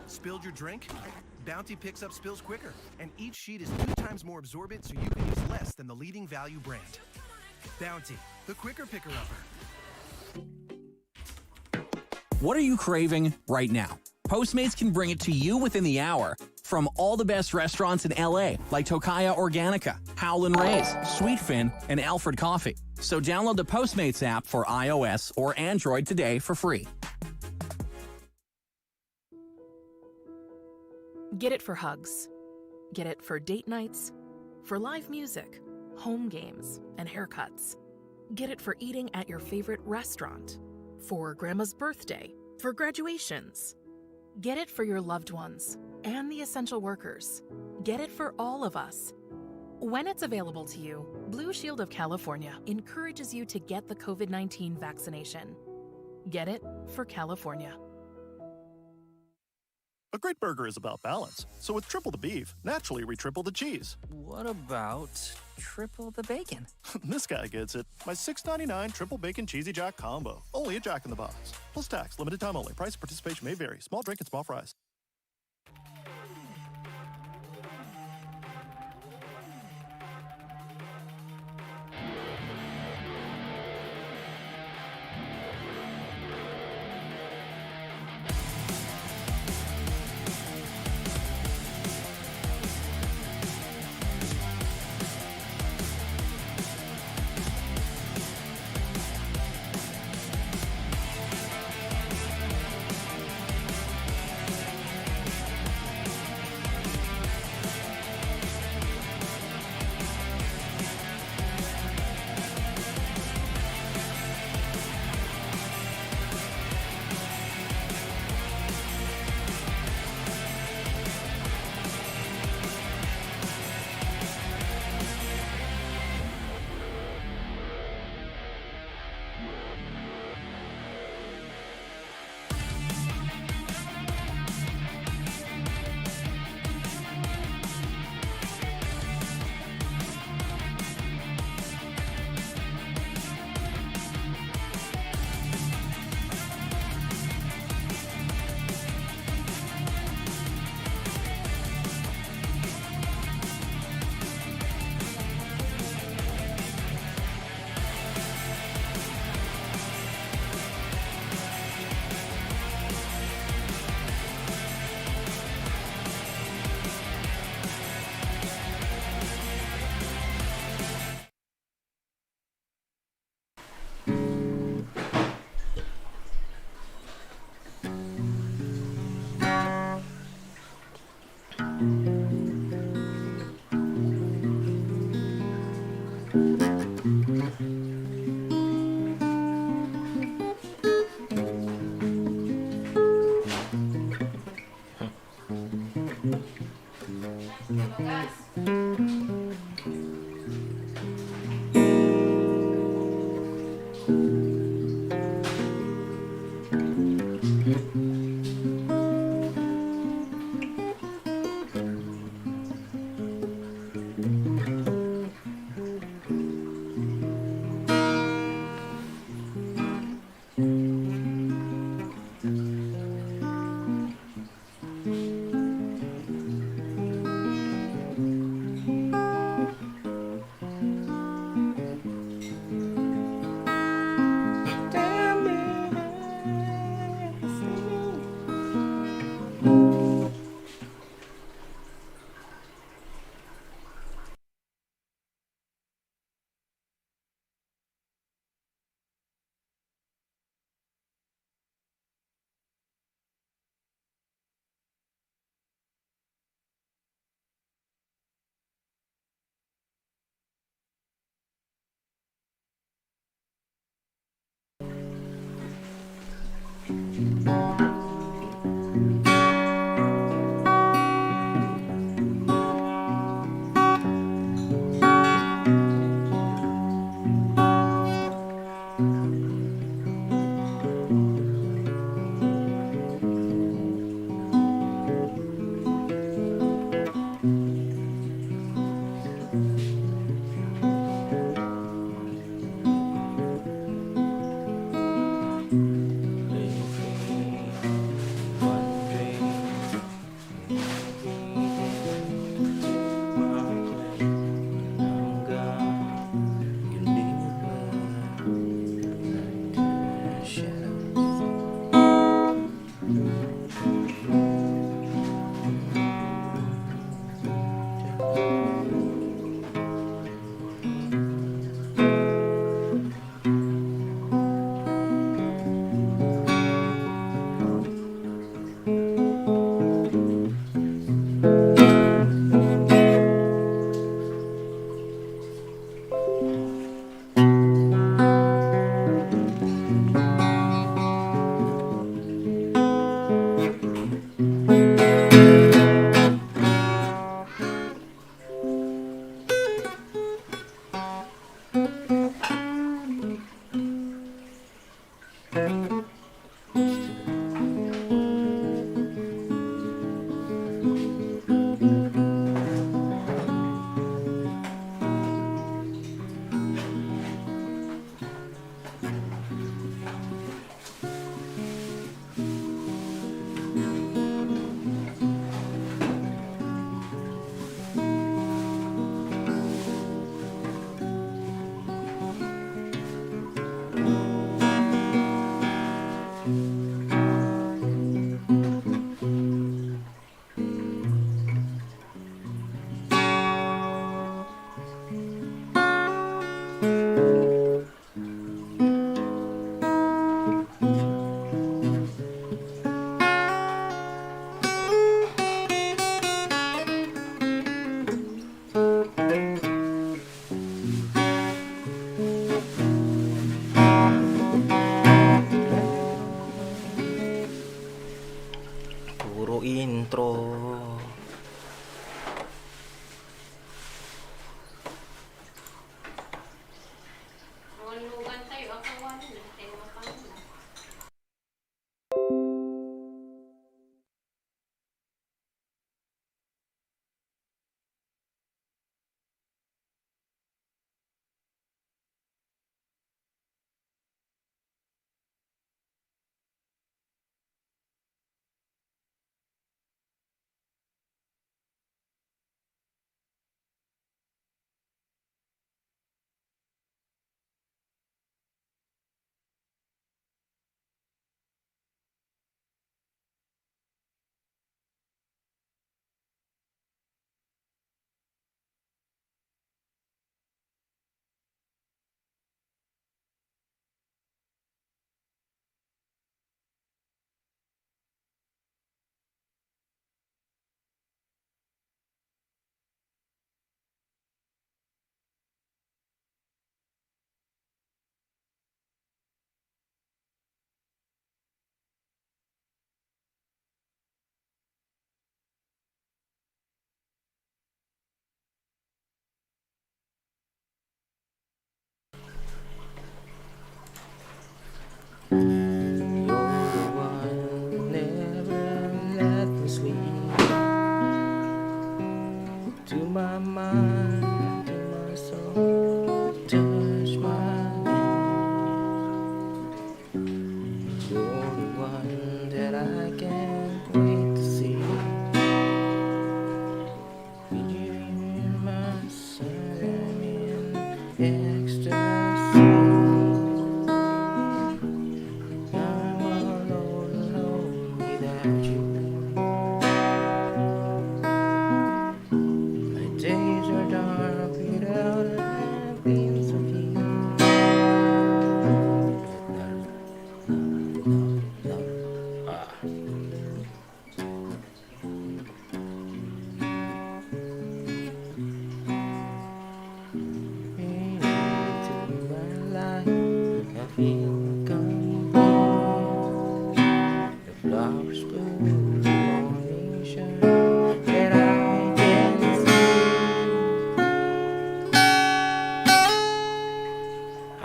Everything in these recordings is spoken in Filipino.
Spilled your drink? Bounty picks up spills quicker, and each sheet is 2 times more absorbent, so you can use less than the leading value brand. Bounty, the quicker picker-upper. What are you craving right now? Postmates can bring it to you within the hour from all the best restaurants in LA, like Tokaya Organica, Howlin' Ray's, Sweetfin, and Alfred Coffee. So download the Postmates app for iOS or Android today for free. Get it for hugs. Get it for date nights, for live music, home games, and haircuts. Get it for eating at your favorite restaurant, for grandma's birthday, for graduations. Get it for your loved ones and the essential workers. Get it for all of us. When it's available to you, Blue Shield of California encourages you to get the COVID-19 vaccination. Get it for California. A great burger is about balance. So with triple the beef, naturally we triple the cheese. What about triple the bacon? This guy gets it. My $6.99 triple bacon cheesy jack combo. Only at Jack in the Box. Plus tax, limited time only. Price and participation may vary. Small drink and small fries.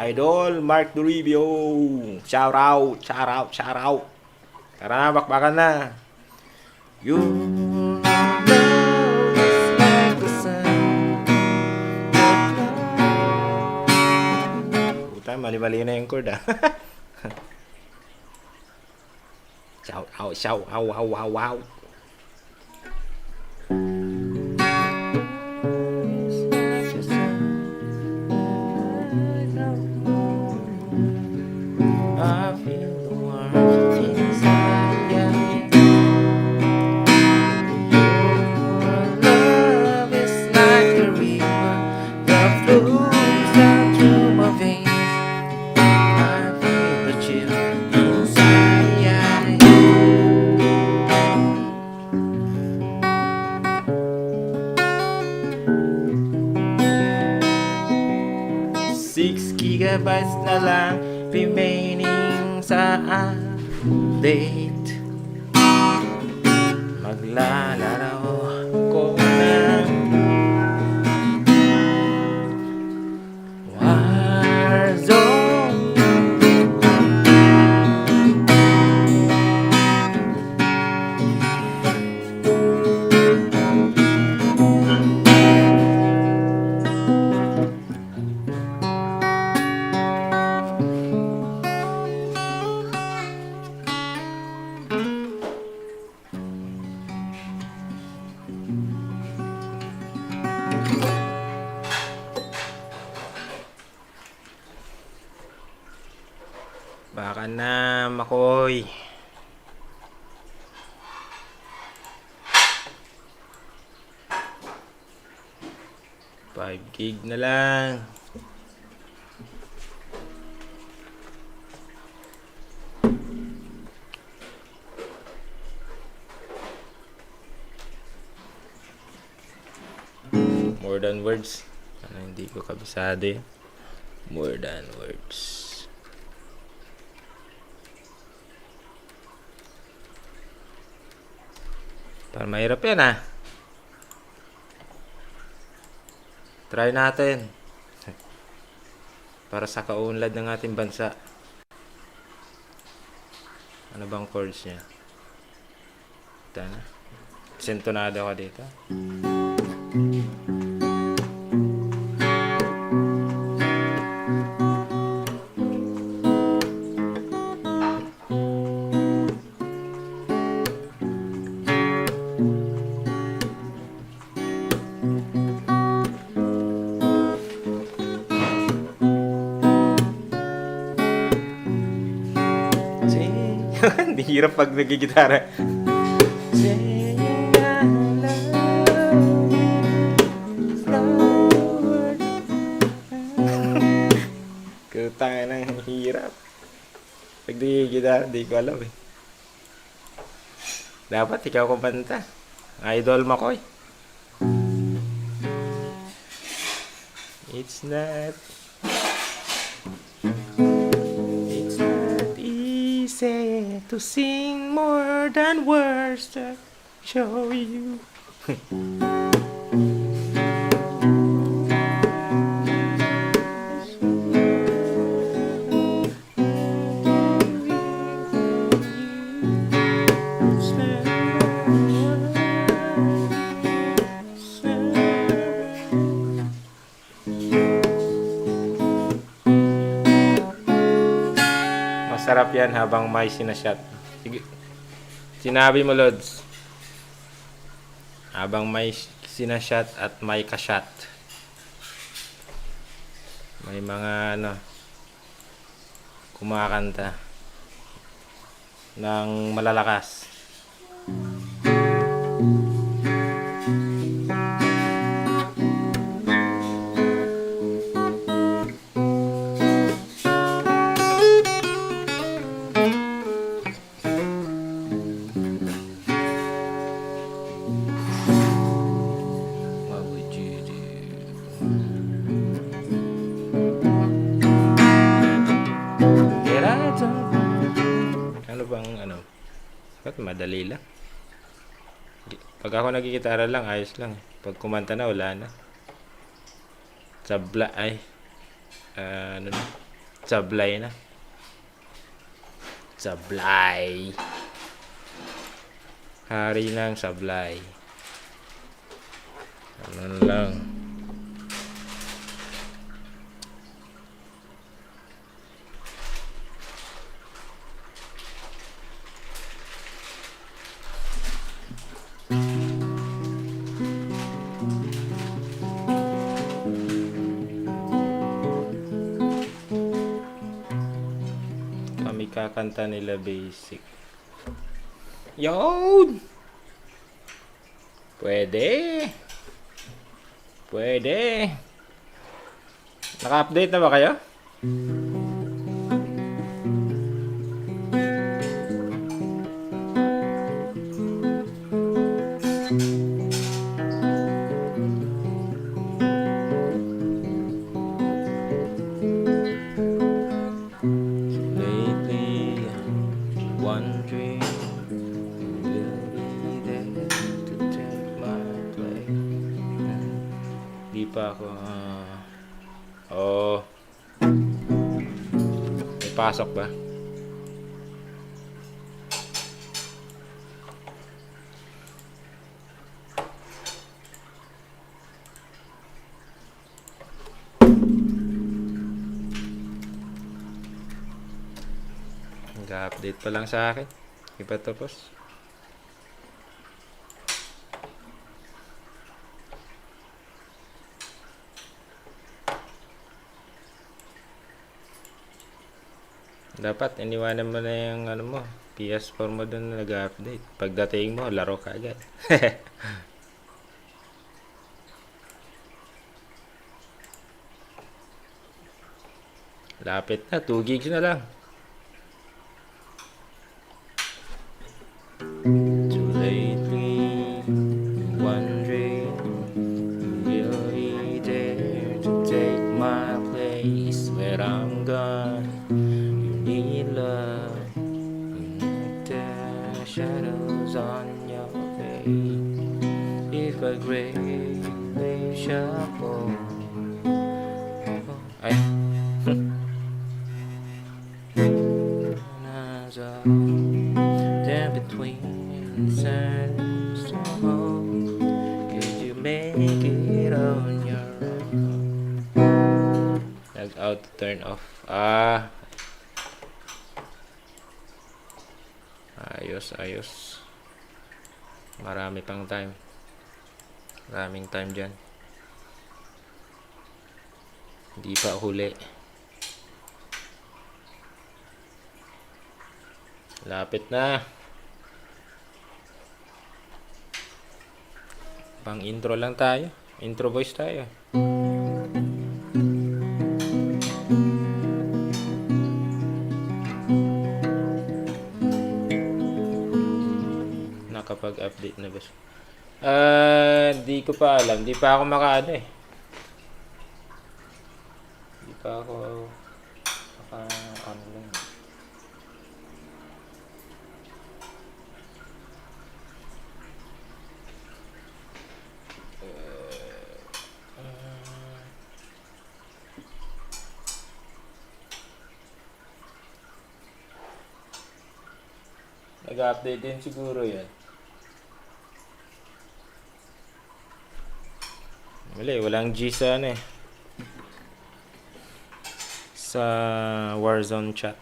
Idol Mark Duribio. Shout out, shout out, shout out. Tara na, bakbakan na. You love is like the sun. Puta, mali-mali na yung chord ah. Shout out, shout out, wow, wow, wow. I feel the warmth inside. Your love is like a river that flows down through my veins. I feel the chill inside. 6 gigabytes na lang remaining sa update. Maglalaro ko ng Warzone. Baka na, Makoy. Five gig na lang. More than words. Ano, hindi ko kabisado yun. More than words. Para mahirap yan ah. Try natin. Para sa kaunlad ng ating bansa. Ano bang chords niya? Ito na. Sintonado ako dito. Hindi hirap pag nagigitara. Kutang na, hirap. Pag nagigitara, di ko alam eh. Dapat ikaw kumanta. Idol Makoy. It's not easy to sing more than words that show you. Masarap yan habang may sinashot. Sige. Sinabi mo, Lods. Habang may sinashot at may kashot. May mga ano kumakanta ng malalakas. Madali lang. Pag ako nagigitara lang, ayos lang. Pag kumanta na, wala na. Sabla ay ano na. Sablay na. Sablay. Hari ng sablay. Ano lang. Kami kakanta nila basic. Yun! Pwede. Pwede. Naka-update na ba kayo? Lately, wondering who will be there to take my place. Di pa ako. May pasok ba? Nag-update pa lang sa akin. Di pa tapos. Dapat iniwanan mo na yung ano mo, PS4 mo dun na nag-update. Pagdating mo, laro ka agad. Lapit na, 2 gigs na lang. So lately, wondering will be there to take my place where I'm gone. Love, the shadows on your face. If a great wave shall fall, ay, then between sands to home, could you make it on your own? Log out to turn off. Ayos. Marami pang time. Maraming time dyan. Hindi pa huli. Lapit na. Pang intro lang tayo. Intro voice tayo. Nakapag-update na ba siya? Di ko pa alam. Di pa ako makaano eh. Di pa ako ano lang. Nag-update din siguro yan. Walang G sa ano eh. Sa Warzone chat.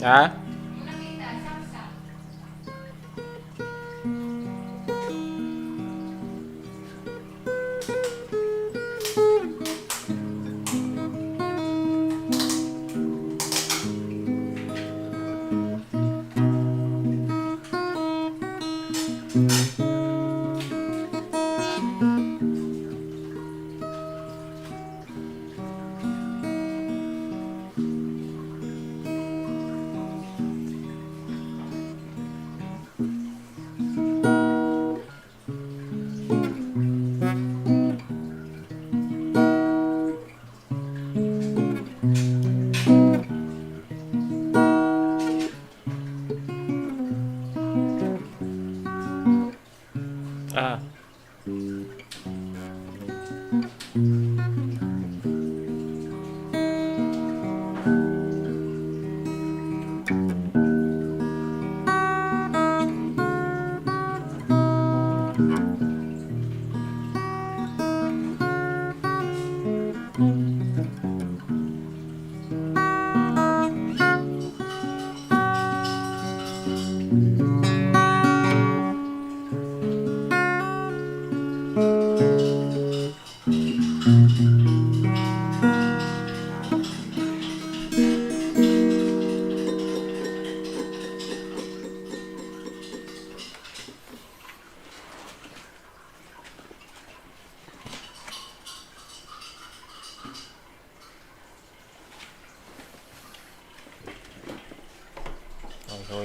Ha?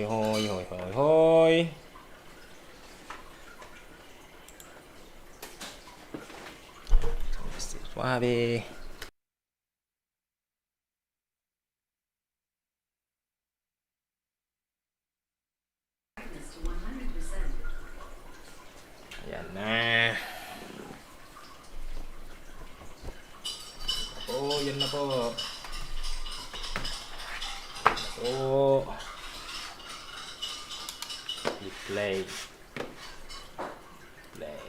hoy, hoy, hoy, hoy. Suave. Ayan na. Oh, yan na po. Oh. Play. Play.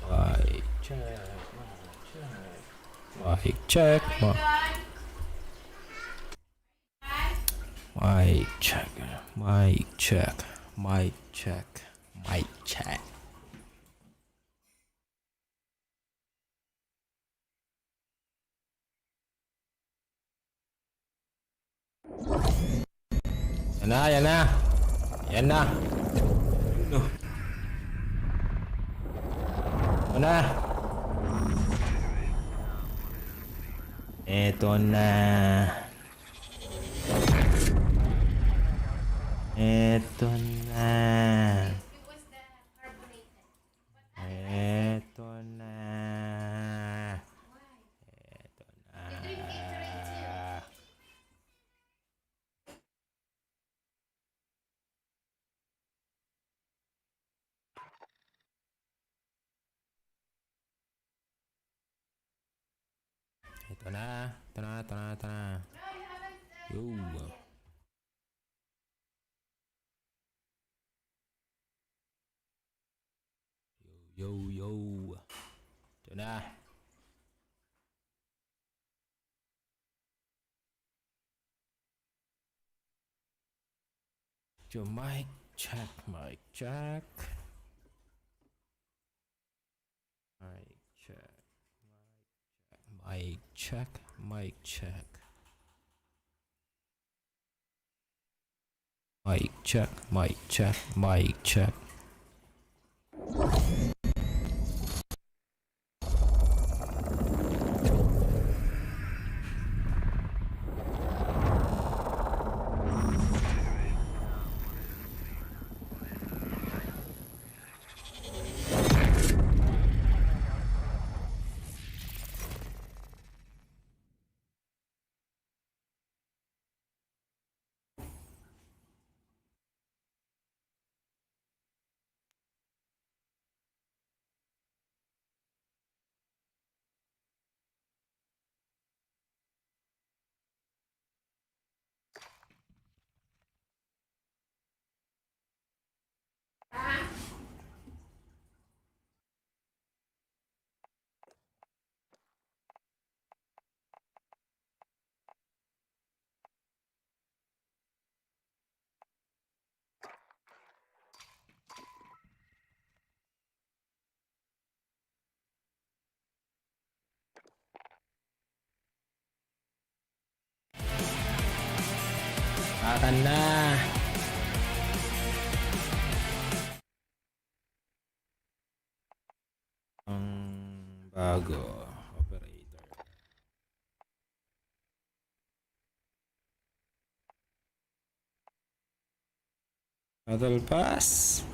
Mic check. Mic check. Mic check. Mic check. Mic check. Mic check. Yan na, yan na. Yan na. No. Yan na. Eto na. Eto na. Eto na. Eto na. Ito na. Ito na, ito na, ito na. Yo. Yo, yo. Ito na. Yo, mic check, mic check. Mic check. Mic check, mic check. Mic check, mic check, mic check. Akan na. Ang bago operator. Battle Pass.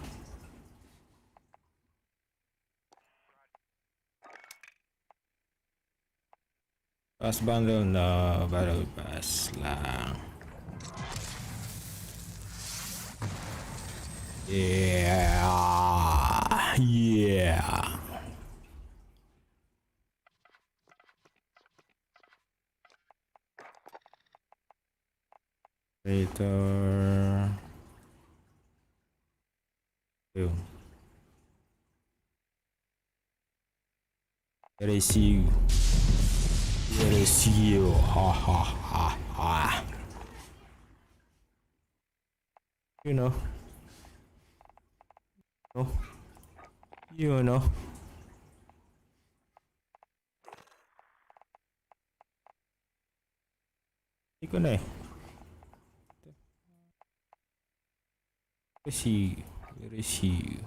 Pass bundle na Battle Pass lang. Yeah. Yeah. Later. Boom. Where is you? Where is you? Ha ha ha ha. You know. Oh. You know. Ikaw na eh. Where is you? Where is you?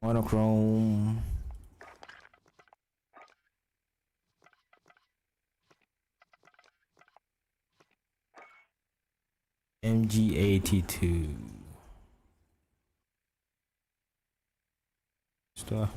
Monochrome. MG82. Stuff.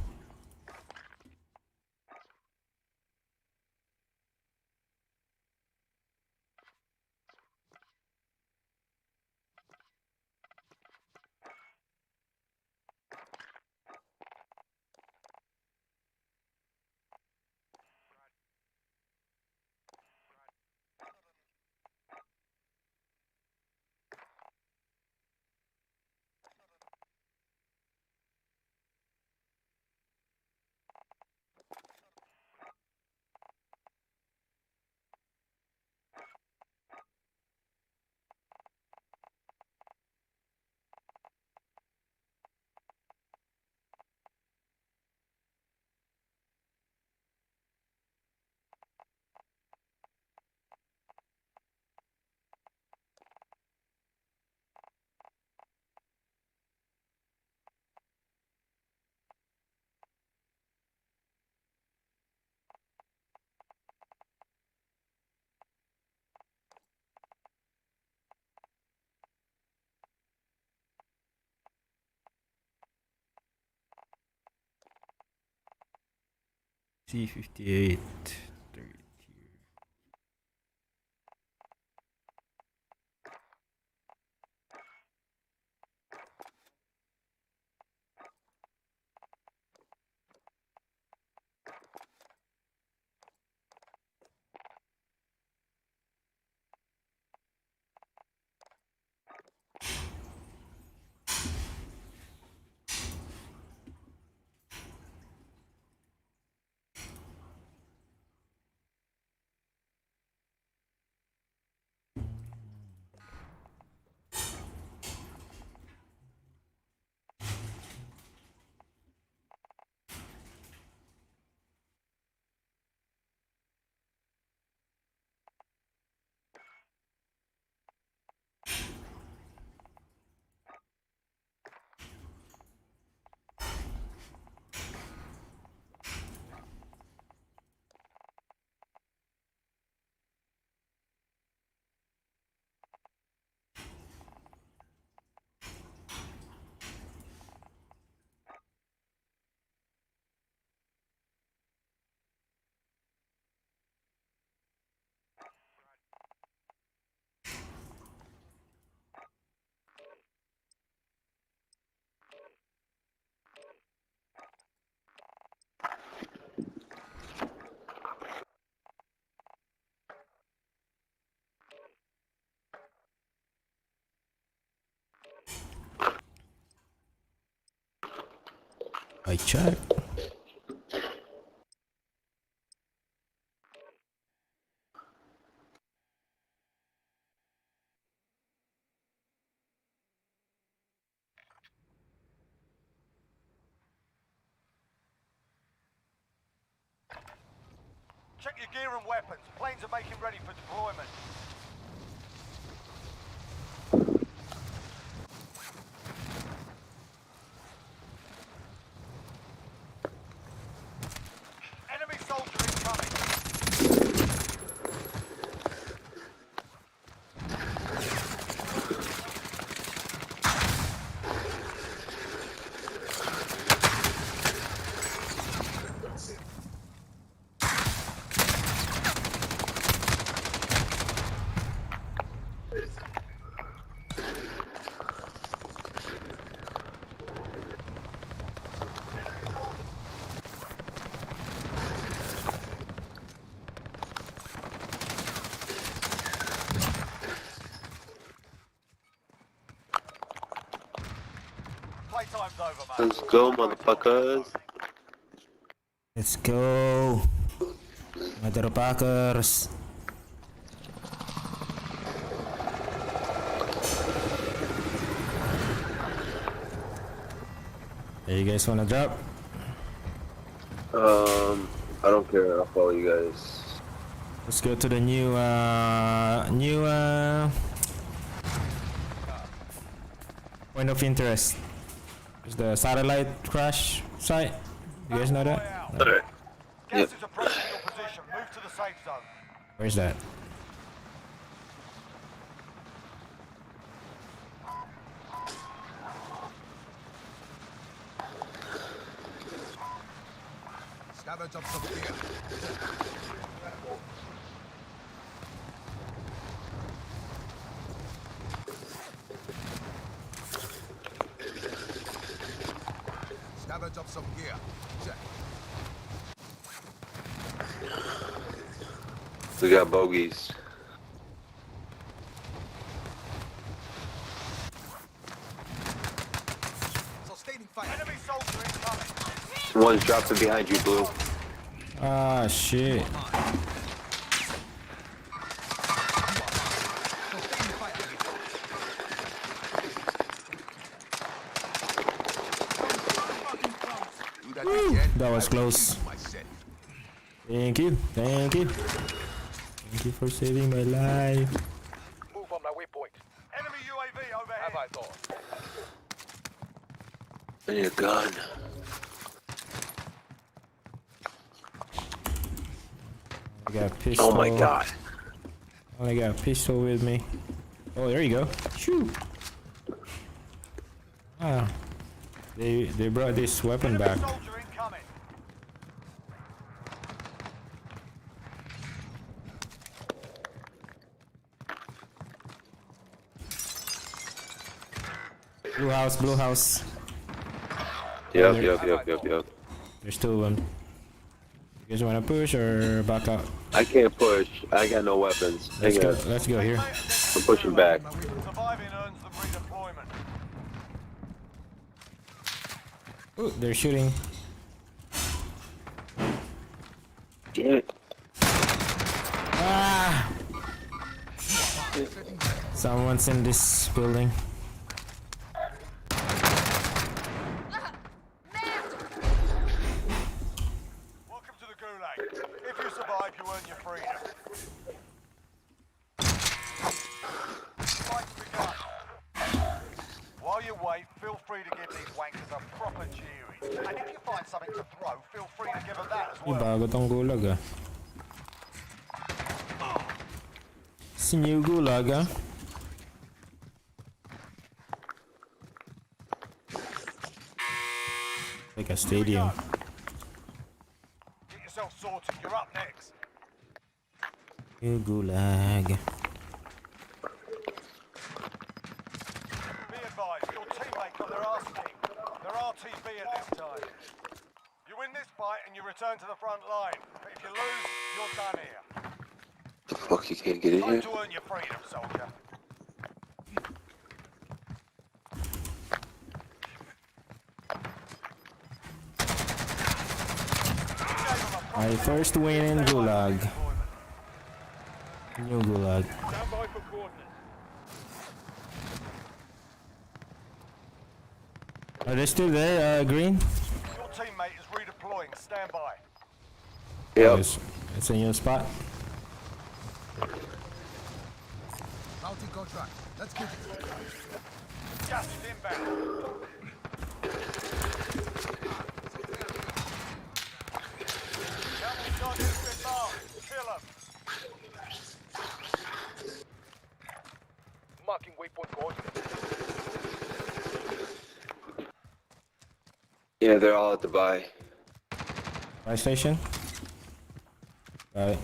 C58. Third tier. I check. Check your gear and weapons. Planes are making ready for deployment. Enemy soldier incoming. Playtime's over, mate. Let's go, motherfuckers. Let's go. Motherfuckers. Hey, you guys wanna drop? I don't care. I'll follow you guys. Let's go to the new point of interest. It's the satellite crash site. You guys know that? Alright. Gas Yep. is approaching your position. Move to the safe zone. Where's that? Scavenge up some gear. Scavenge up some gear. Check. We got bogeys. Sustaining fire. Enemy soldier incoming. One's dropping behind you, Blue. Ah, shit. That was close. Thank you. Thank you. Thank you for saving my life. Move on my waypoint. Enemy UAV overhead. Have I thought? I need a gun. I got a pistol. Oh my god. I got a pistol with me. Oh, there you go. Shoo. Ah. They brought this weapon Enemy back. soldier incoming. Blue house, blue house. Yep. There's two of them. You guys wanna push or back out? I can't push. I got no weapons. Let's Hang go. on. Let's go here. I'm pushing back. Surviving earns them redeployment. Ooh, they're shooting. Damn it. Ah! Someone's in this building. Welcome to the Gulag. If you survive, you earn your freedom. Fight's begun. While you wait, feel free to give these wankers a proper cheering. And if you find something to throw, feel free to give them that as Uy, well. bago tong gulag ah. It's a new gulag ah. Like a stadium. Get yourself sorted. You're up next. New gulag. Be advised, your teammate got their arse kicked. They're RTB at this time. You win this fight and you return to the front line. But if you lose, you're done here. The fuck, you can't get in Time here? to earn your freedom, soldier. My first win in gulag. New gulag. Stand by for coordinates. Are they still there, Green? Your teammate is redeploying. Stand by. Yep. It's a new spot. Mounting contract. Let's get it. Gas is inbound. Captain Sergeant's been marked. Kill him. Marking waypoint coordinates. Yeah, they're all at the buy. Fire station. Got it.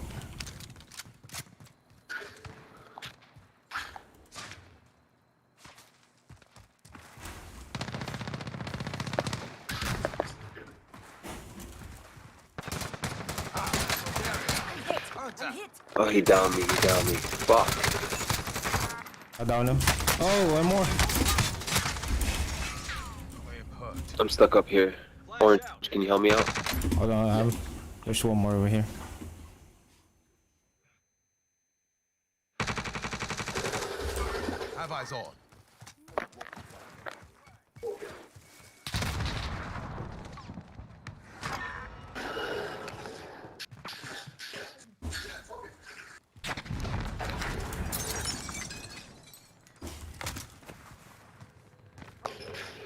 Oh, he downed me. Fuck. I down him. Oh, one more. I'm stuck up here. Orange, can you help me out? Hold on, there's one more over here. Have eyes on.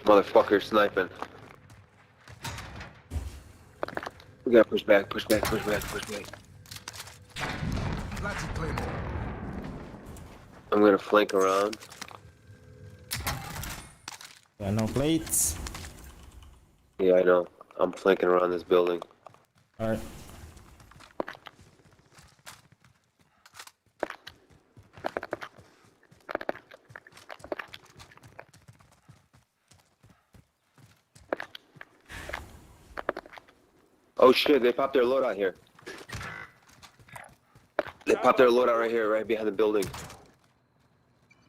Motherfucker sniping. We gotta push back, push back, push back, push back. I'm gonna flank around. Got no plates. Yeah, I know. I'm flanking around this building. Alright. Oh shit, they popped their loadout here. They popped their loadout right here, right behind the building.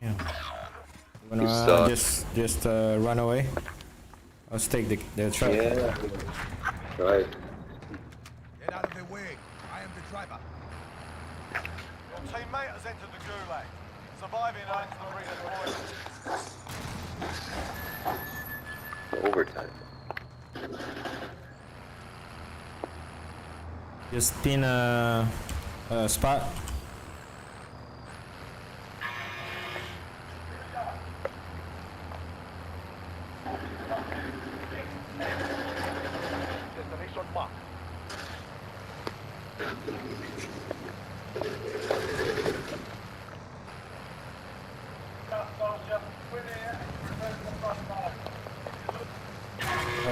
Yeah. You Wanna suck. just run away? Let's take the truck. Yeah. Right. Get out of the way. I am the driver. Your teammate has entered the gulag. Surviving earns them redeployment. Overtime. Just pin a spot. Destination marked.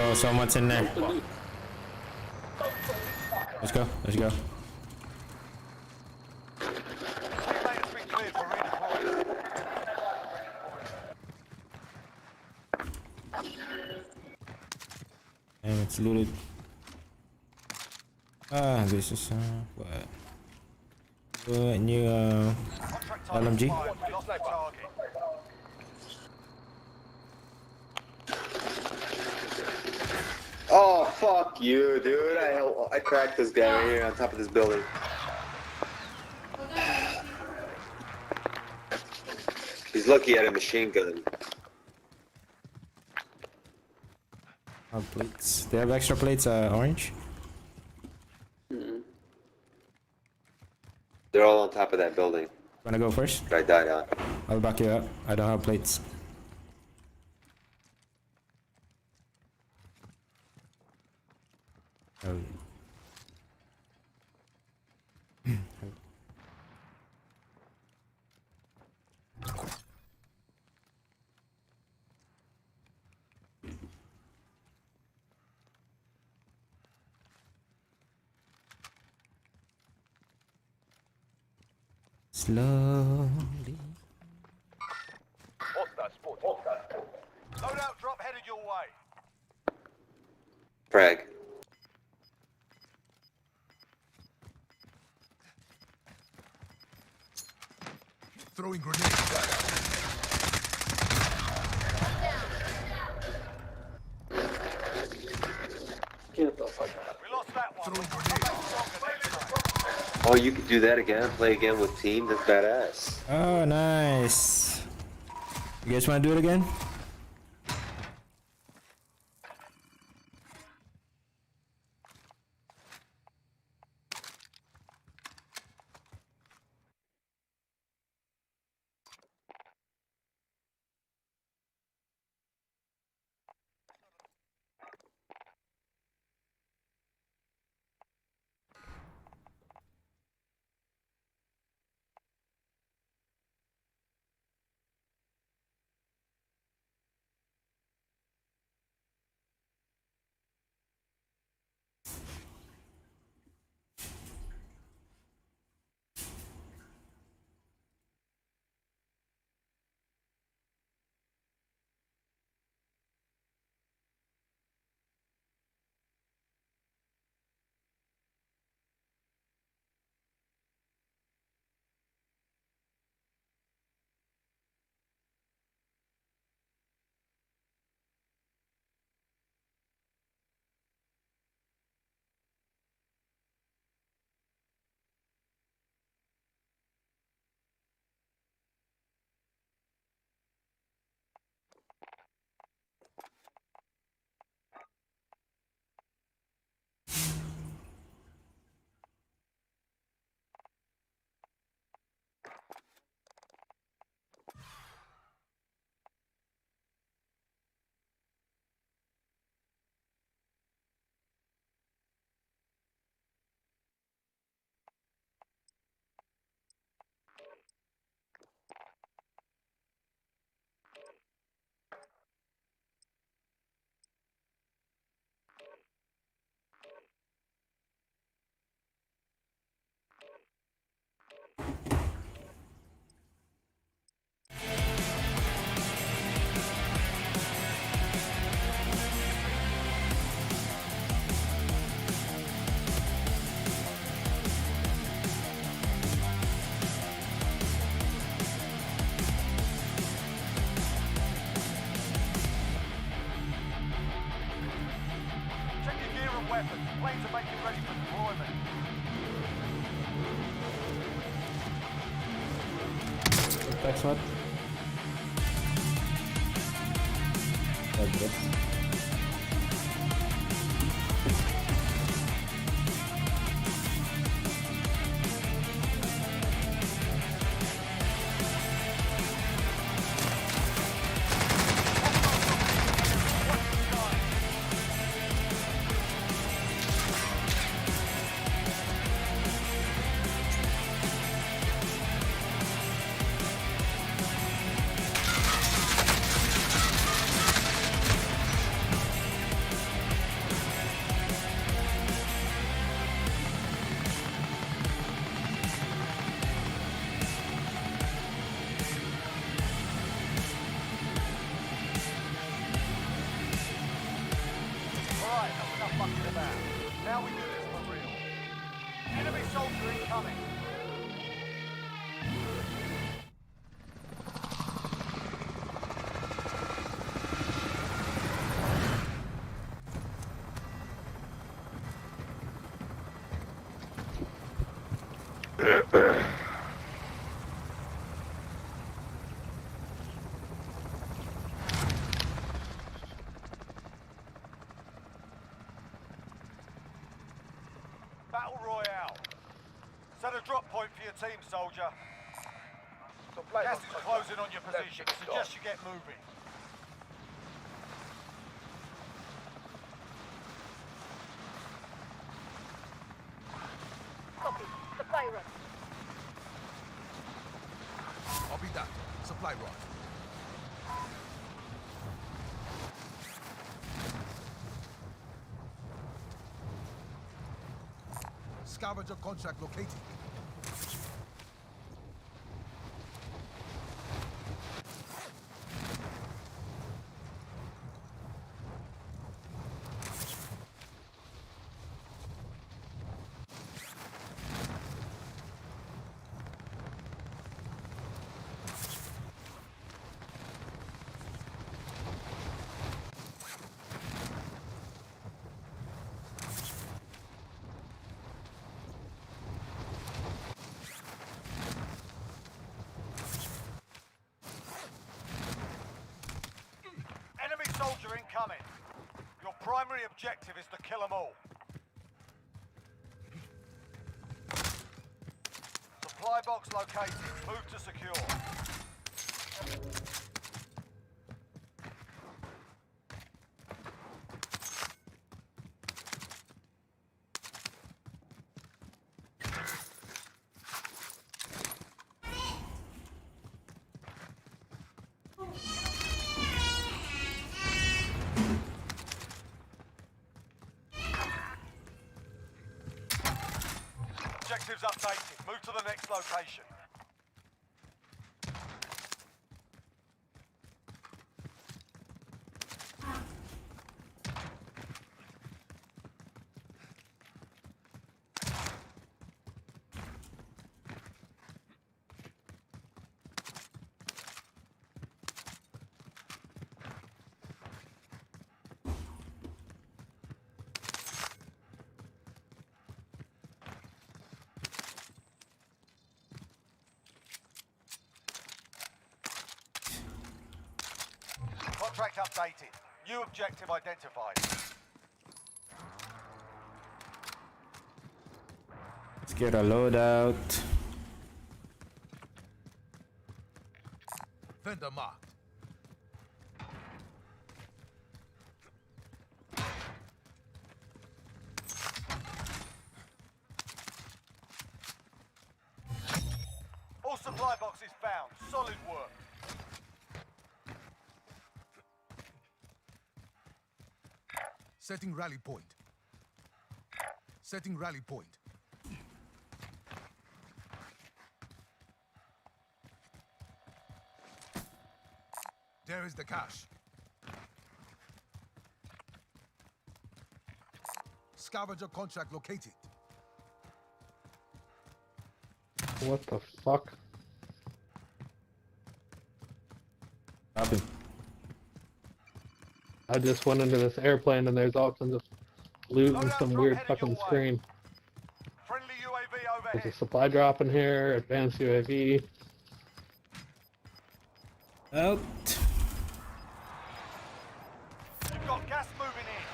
Oh, someone's in there. Let's go. Let's go. Teammate has been cleared for redeployment. And it's looted. Ah, this is what? New Contract time LMG. expired. We lost that target. Oh, fuck you, dude. I cracked this guy right here on top of this building. He's lucky he had a machine gun. Plates. They have extra plates, orange. They're all on top of that building Wanna go first? that I died on. I'll back you up. I don't have plates. Oh. Slowly. Loadout drop headed your way. Frag. Throwing grenades. Get the fuck out. We lost that one. Throwing Come grenades. back stronger next time. Oh, you could do that again? Play again with team? That's badass. Oh, nice. You guys wanna do it again? Next one. That's it. Alright, that's enough fucking about. Now we do this for real. Enemy soldier incoming. Battle Royale. Set a drop point for your team, soldier. Gas is closing on your position. Suggest you get moving. Copy. Supply run. I'll be that. Supply run. Scavenger contract located. Enemy soldier incoming. Your primary objective is to kill them all. Supply box located. Move to secure. Objectives updated. Move to the next location. Contract updated. New objective identified. Let's get a loadout. Vendor marked. All supply boxes found. Solid work. Setting rally point. Setting rally point. There is the cash. Scavenger contract located. What the fuck? Happened. I just went into this airplane and there's all kinds of loot and some weird fucking screen. Friendly UAV There's overhead. a supply drop in here, advanced UAV. Out. You've got gas moving in.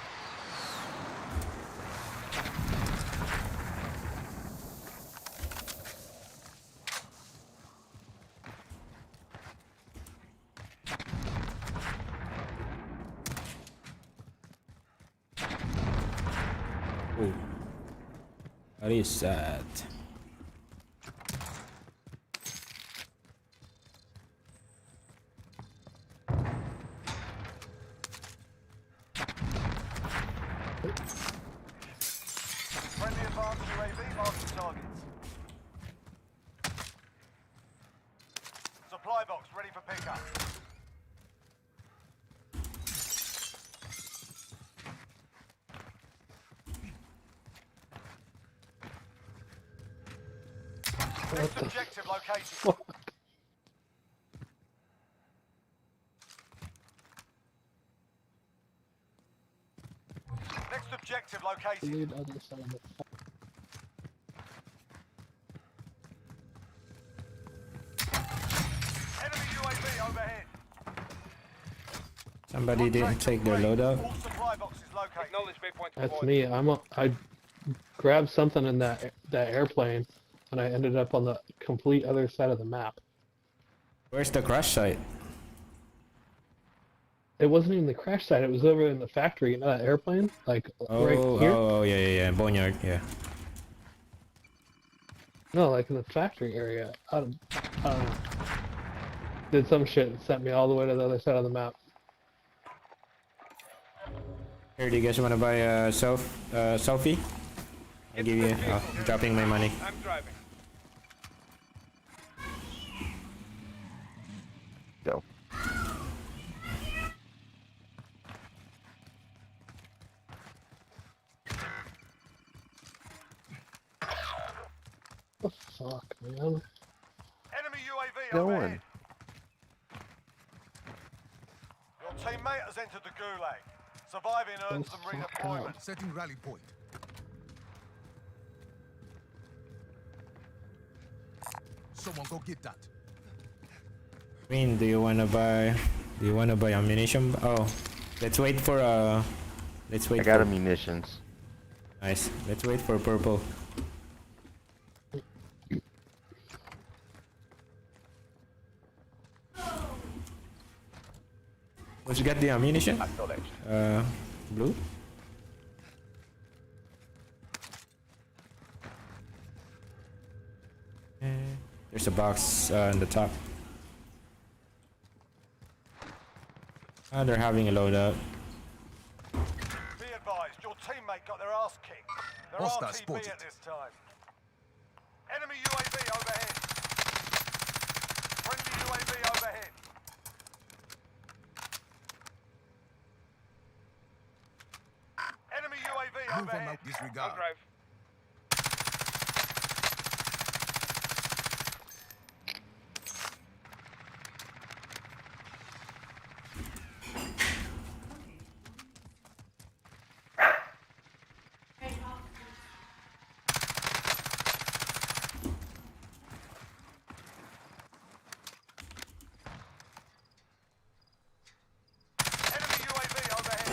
Oh. What is that? Friendly advanced UAV marking targets. Supply box ready for pickup. Next objective located. Next objective located. Enemy UAV overhead. Somebody didn't take their loadout. All supply boxes located. That's me. I grabbed something in that airplane, and I ended up on the complete other side of the map. Where's the crash site? It wasn't even the crash site. It was over in the factory. You know that airplane, like right here. Oh, yeah, Boneyard, yeah. No, like in the factory area. I don't know. Did some shit and sent me all the way to the other side of the map. Here, do you guys want to buy a selfie? I'll give you. I'm dropping my money. I'm driving. Go. What the fuck, man? Enemy UAV Going. overhead. Your teammate has entered the gulag. Surviving earns them redeployment. Setting rally point. Someone go get that. Green, do you wanna buy ammunition? Oh, let's wait for let's wait. I got for, munitions. Nice. Let's wait for purple. Who's got the ammunition? Blue. There's a box on the top. They're having a loadout. Be advised, your teammate got their ass kicked. They're Hostile RTB spotted. at this time. Enemy UAV overhead. Friendly UAV overhead. Enemy UAV Move on overhead. out disregard. Enemy UAV overhead.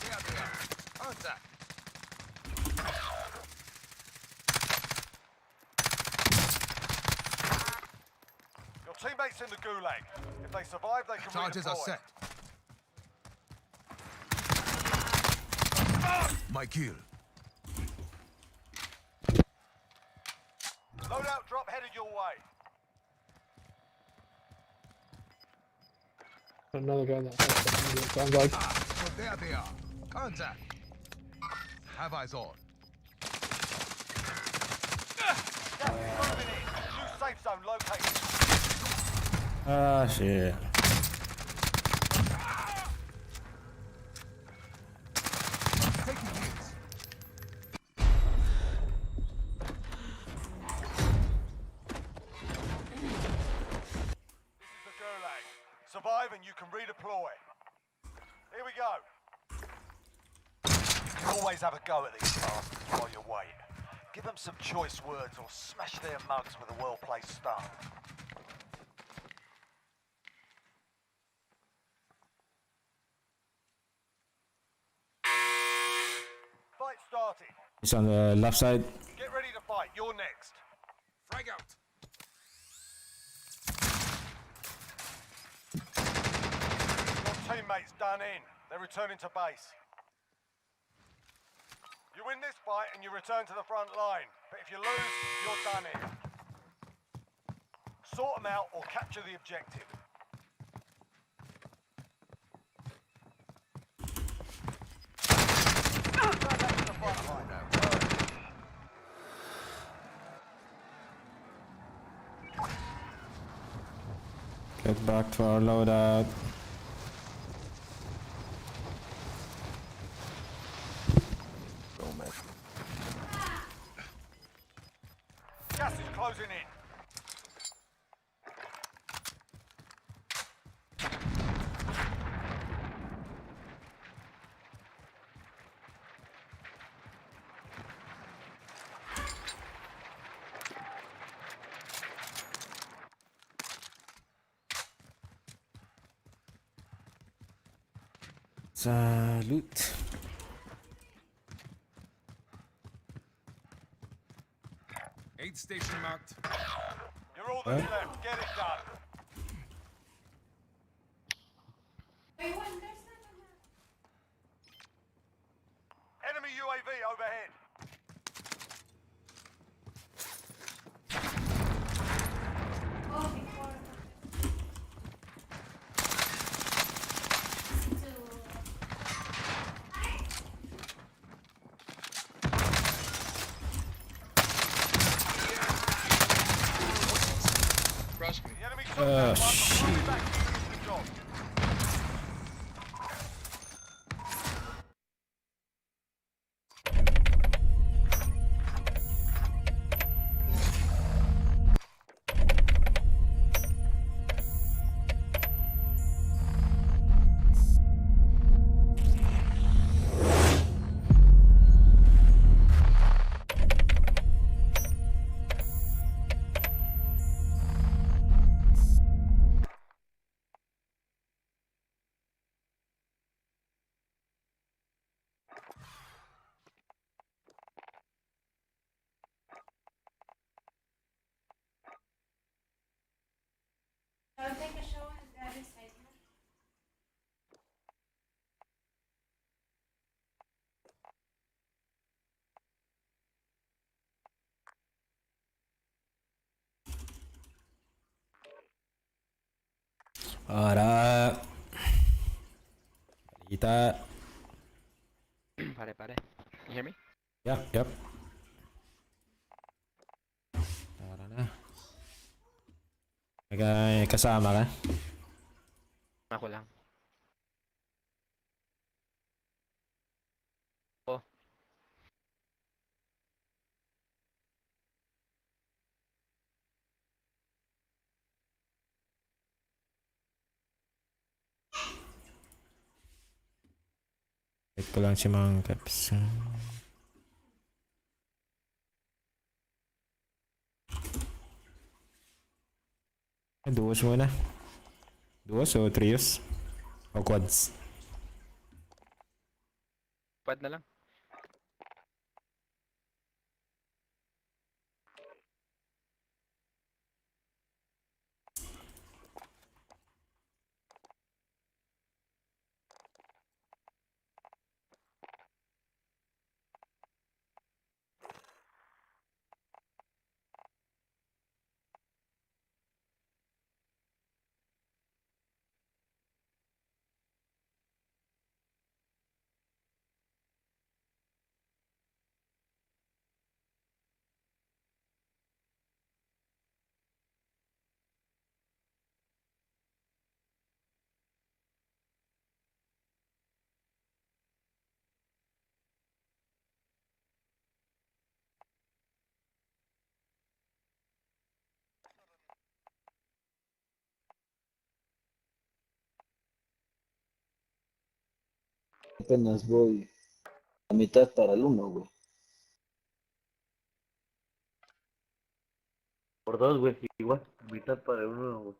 There they are. Contact. Your teammates in the gulag. If they survive, they can Charges redeploy. are set. My kill. Loadout drop headed your way. Another guy in that house. Sounds like. So there they are. Contact. Have eyes on. Gas is moving in. New safe zone located. Ah, shit. Taking hits. This is the gulag. Survive and you can redeploy. Here we go. You can always have a go at these bastards while you wait. Give them some choice words or smash their mugs with a well-placed stone. Fight started. He's on the left side. Get ready to fight. You're next. Frag out. Your teammates done in. They're returning to base. You win this fight and you return to the front line. But if you lose, you're done in. Sort them out or capture the objective. Turn back to the front line. Get back to our loadout. Gas is closing in. Salute. Aid station marked. You're all that's left. Get it done. Enemy UAV overhead. The enemy took that one, but we'll be back to finish the job. Alright. Kita. Pare. You hear me? Yep. Tara na. May kasama ka? Ako lang. Oh. Wait ko lang si Mang Caps. Duos muna. Duos o trios? O quads? Pad na lang. Apenas voy La mitad para el uno, güey. Por dos, güey, igual. Mitad para el uno, güey.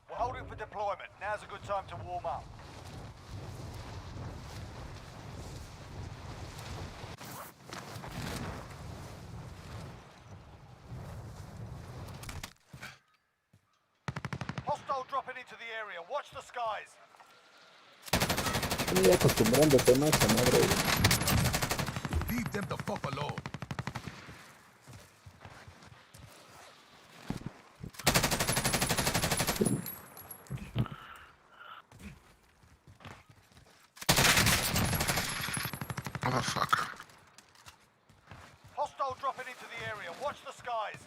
We're holding for deployment. Now's a good time to warm up. Hostile dropping into the area. Watch the skies. Estoy acostumbrándote más a madre, güey. Leave them the fuck alone. Motherfucker. Hostile dropping into the area. Watch the skies.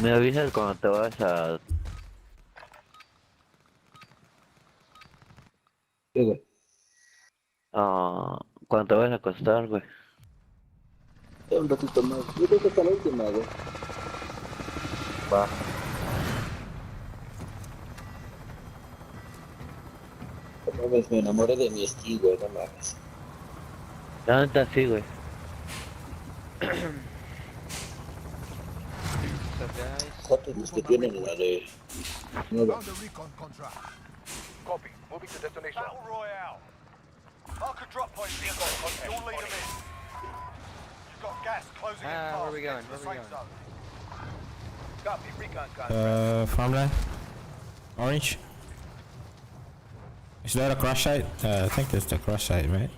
Me avisas cuando te vas a... ¿Qué, güey? Cuando te vas a acostar, güey. Un ratito más. Yo creo que está la última, güey. Va. No mames, me enamoré de mi esquí, güey, no mames. La neta sí, güey. ¿Cuántos los que tienen la de... nueva? Found a recon contract. Copy. Moving to destination. Battle Royale. Mark a drop point vehicle. You'll lead them in. You've got gas closing in fast. Where we going? Get to the Where we safe going? zone. Copy. Recon contract. Farmland. Orange. Is that a crush site? I think it's the crush site, right?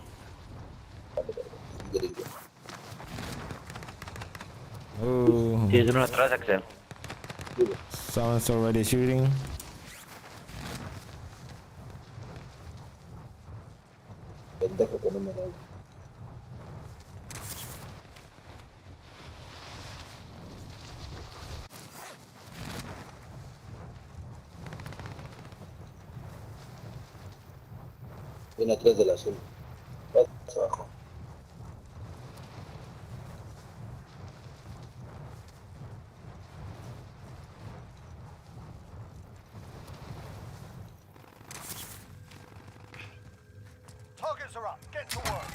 Oh, Tienes uno atrás, Axel. someone's already shooting. Pendejo que no me da. Viene atrás del azul. Va abajo. Targets are up. Get to work.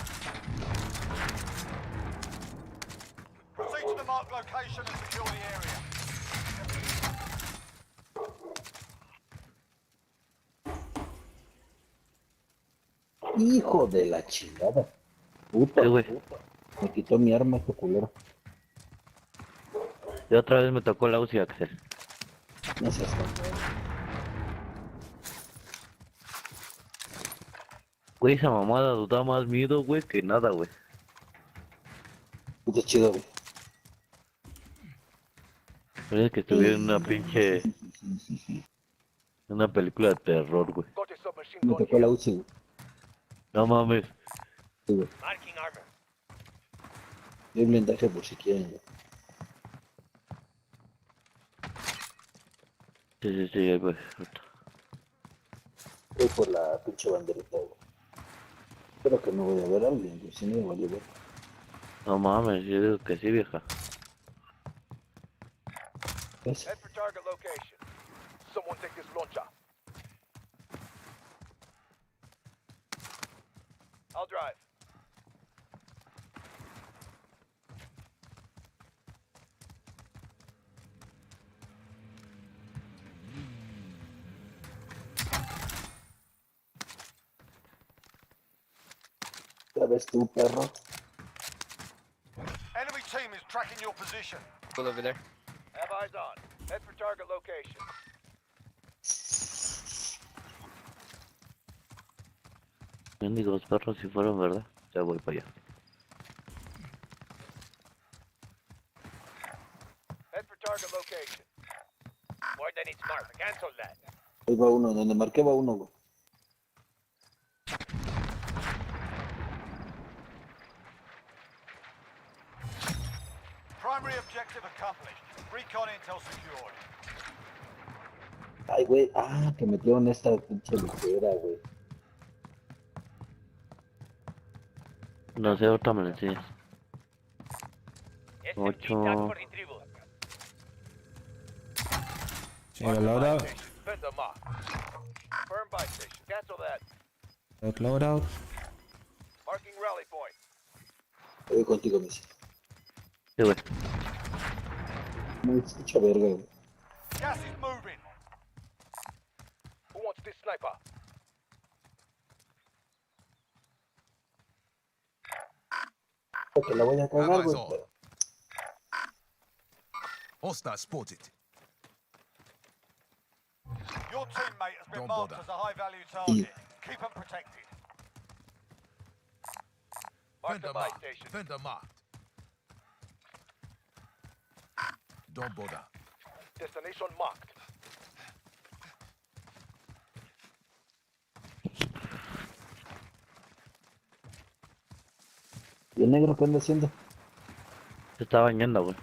Proceed to the marked location and secure the area. Hijo de la chingada. Puta, Sí, güey. puta. Me quitó mi arma, este culero. Y otra vez me tocó la UCI, Axel. No seas tonto. Güey, esa mamada nos da más miedo, güey, que nada, güey. Puta chido, güey. Parece que estuviera en una pinche... una película de terror, güey. Got a submachine Me gun tocó la here. UCI, güey. No mames. Sí, güey. Marking armor. Y un blindaje por si quieren, güey. Sí, güey. Voy por la pinche banderita, güey. Espero que no voy a ver a alguien, güey. Si no, me voy a llevar. No mames, yo digo que sí, vieja. ¿Ves? Head for target location. Someone take this launcher. I'll drive. ¿Sabes tú, perro? Enemy team is tracking your position. Pull over there. Have eyes on. Head for target location. Mendigos perros si fueron, ¿verdad? Ya voy para allá. Head for target target location. Coordinates marked. Cancel that. Ahí va uno, donde marqué va uno, güey. Primary objective accomplished. Recon intel secured. Ay, güey, que metieron esta pinche ligera, güey. No sé, otra me la enseñas. 8. Check the loadout. Vendor mark. Firm buy station. Cancel that. Loadout. Marking rally point. Voy contigo, Messi. Sí, güey. Muy mucha verga, güey. Gas is moving. Who wants this sniper? Que la voy a cagar, güey. Pero... Hostile spotted. Your teammate has been marked as a high-value target. Keep them protected. Mark the buy station. Vendor marked. Don't bother. Destination marked. ¿Y el negro qué anda haciendo? Se está bañando, güey.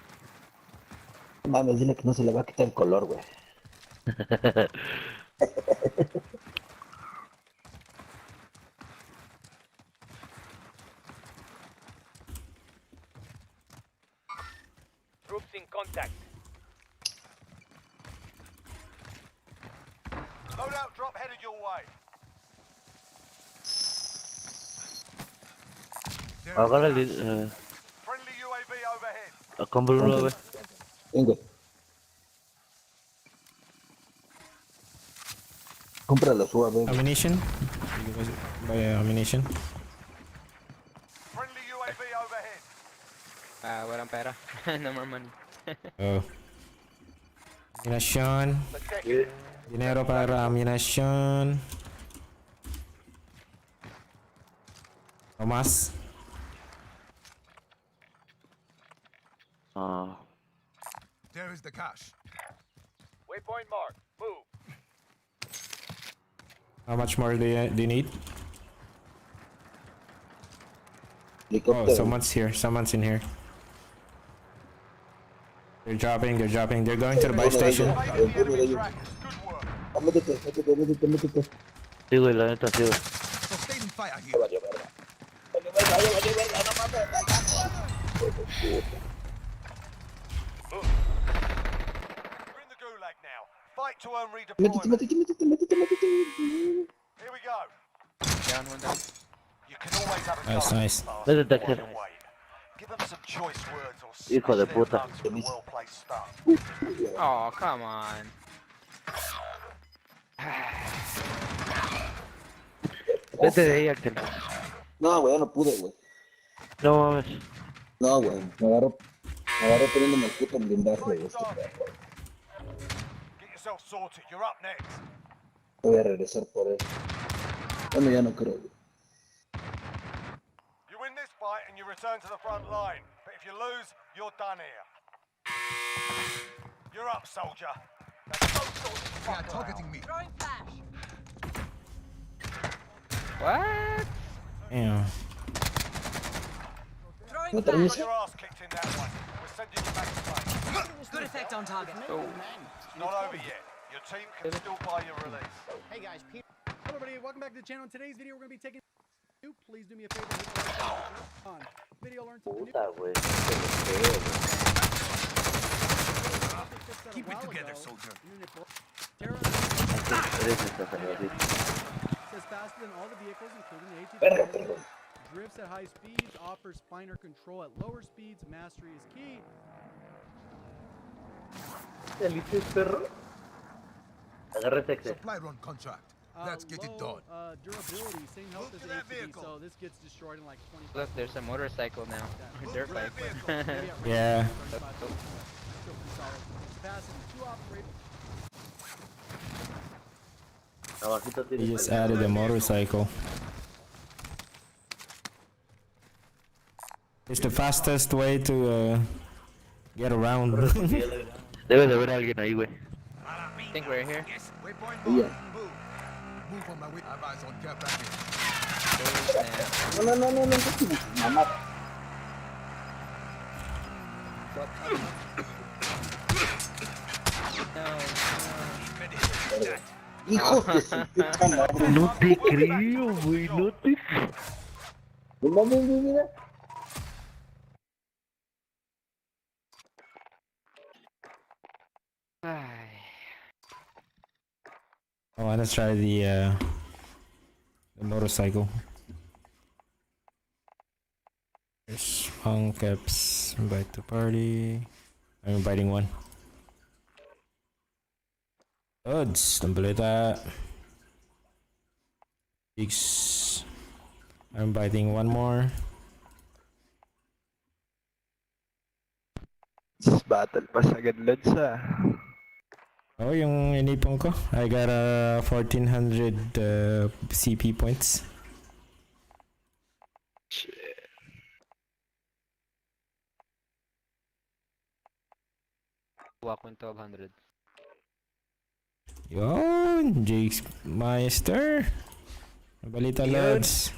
Mames, dile que no se le va a quitar el color, güey. Troops in contact. Loadout drop headed your way. Agárrale, Friendly UAV overhead. cómpralo, güey. Venga. Compra la suave, güey. Ammunition. Buy ammunition. Friendly UAV overhead. Walang pera. No more money. Oh. Ammunition. Dinero para ammunition. No más. There is the cash. Waypoint mark. Move. How much more do you need? Oh, Helicóptero. someone's here. Someone's in here. They're dropping. They're going to the buy station. Good work. Métete. Sí, güey, la neta, sí, güey. Sustaining fire here. Valió verga. Valió verga, no mames. We're in the gulag now. Fight to earn redeployment. Métete. Here we go. Down, one down. You can always have a Nice, go. nice. Vete, Texas. Give them some choice words or Hijo de smash their puta. mugs with well-placed stuff. Oh, come on. Vete de ahí, Axel. No, güey, no pude, güey. No mames. No, güey. Me agarró poniéndome el puto blindaje, güey. Este perro. Get yourself sorted. You're up next. Voy a regresar por él. Bueno, ya no creo, güey. You win this fight and you return to the front line. But if you lose, you're done here. You're up, soldier. They are targeting me. Throwing flash. What? Damn. ¿No Got terminas? your ass kicked in that one. We're sending you back to base. Good effect on target. It's not over yet. Your team can still buy your release. Hey guys, Peter. Hello everybody, welcome back to the channel. In today's video, we're going to be taking you. Please do me a favor. Hit the like button. On. Video learn something new. Puta, güey. Keep it together, soldier. Eres esta señorita. Says faster than all the vehicles, including the Verga, AT. perdón. Drifts at high speeds, offers finer control at lower speeds. Mastery is key. Agarre Texas. Supply run contract. Let's get it done. Durability, same health as the ATV, so this gets destroyed in like 20. Look, there's a motorcycle now. Dirt bike. Yeah. Capacity, 2 operate. Abajito He tiene. just added a motorcycle. It's the fastest way to get around. Debe de haber alguien ahí, güey. I think we're here. Waypoint Yeah. move. Move on my way. Advise on get back in. Oh, No. Mamá. Hijos de su puta madre. No te creo, güey, no te creo. No mames, mira. Ay. I wanna try the motorcycle. There's Caps, invite to party. I'm inviting one. Odds, ang balita. Six. I'm inviting one more. Battle pass agad, Lods, ah. Oh, yung inipon ko. I got 1400 CP points. Kuha ko yung 1200. Yun, Jake's Meister. Balita, lads.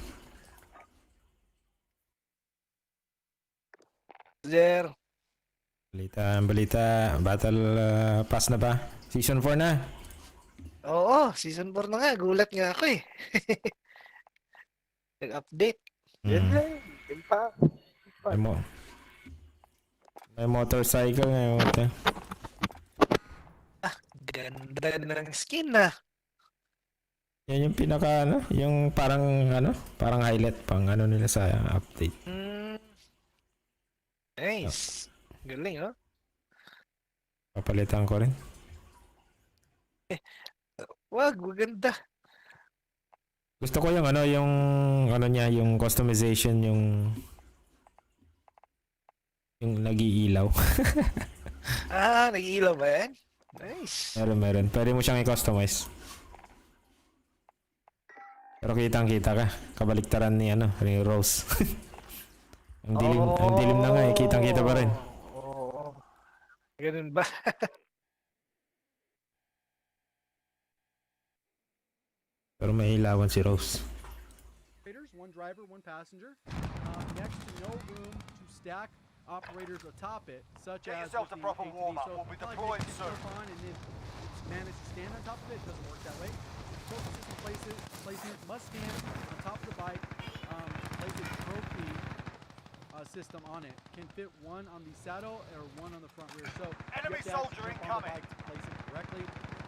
Zer. Balita. Battle pass na ba? Season 4 na. Oo, season 4 na nga. Gulat nga ako eh. Nag-update. Yan lang. Yan pa. May motorcycle ngayon. Ganda ng skin na. Yan yung pinaka yung parang highlight pang nila sa update. Nice. Galing, oh. Papalitan ko rin. Wag, maganda. Gusto ko yung niya, yung customization, yung nag-iilaw. Nag-iilaw ba yan? Nice. Meron. Pwede mo siyang i-customize. Pero kitang-kita ka. Kabaliktaran ni Rose. ang dilim na nga eh. Kitang-kita pa rin. Oo. Ganun ba? Pero may ilawan si Rose. One driver, one passenger. Next to no room to stack operators atop it, such Get as yourself with the proper A3. warm-up. So We'll be if you deploying get soon. yourself on and then it's managed to stand on top of it, it doesn't work that way. Focus system placement must stand on top of the bike. Place a trophy system on it. Can fit one on the saddle or one on the front rear. So Enemy you have to soldier jump on the incoming. bike to place it correctly.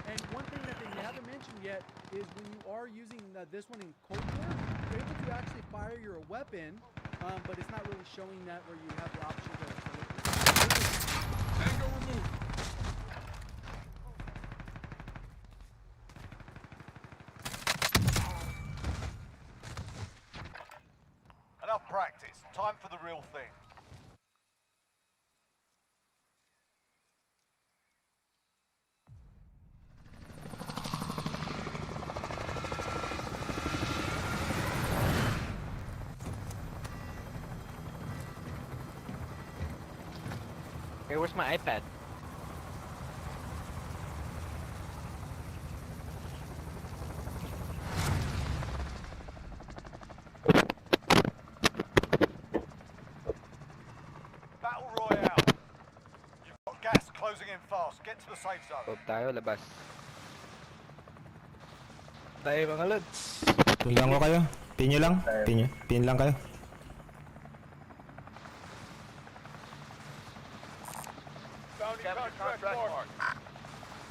And one thing that they haven't mentioned yet is when you are using this one in Cold War, you're able to actually fire your weapon, but it's not really showing that where you have the option to Tango removed. Enough practice. Time for the real thing. Hey, where's my iPad? Battle Royale. You've got gas closing in fast. Get to the safe zone. Huwag tayo, labas. Tayo mga Lods. Tulungan ko kayo. Pin nyo lang. Pin lang kayo.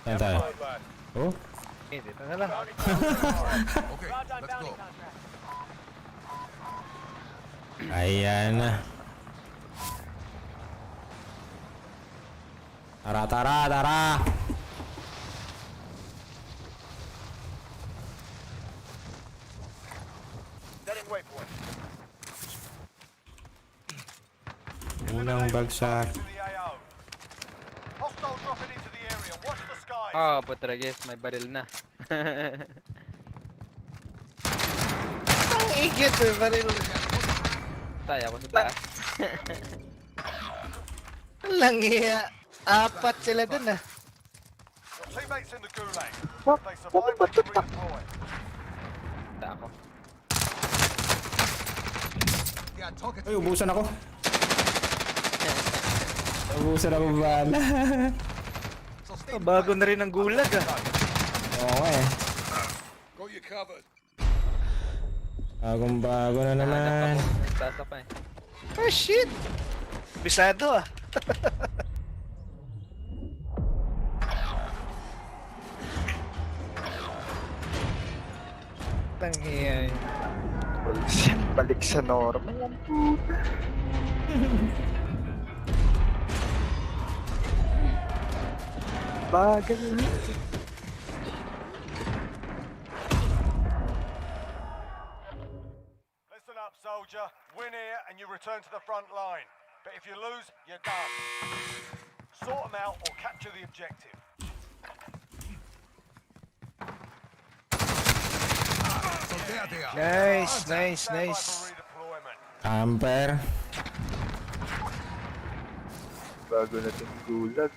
Saan tayo? Oh? Dito na lang. Okay, let's go. Ayan na. Tara. Setting waypoint. Unang bagsak. To the AO. Hostile dropping into the area. Watch the skies. Oh, putragis, may baril na. Ang igit eh, baril. Tayo ako sa taas. Lang iya. Apat sila dun ah. Your teammates in the gulag. If they survive, they can redeploy. Ta ako. Yeah, talking Ay, ubusan ako. Ubusan ako bala. Bago na rin ang gulag ah. Oo nga eh. Got you covered. Bagong bago na naman. Tasa pa eh. Oh shit! Bisado ah. Tangiyan. Balik sa normal. Bagal yun. Listen up, soldier. Win here and you return to the front line. But if you lose, you're done. Sort them out or capture the objective. So there they are. Nice, nice, Stand by nice. for redeployment. Camper. Bago na itong gulag.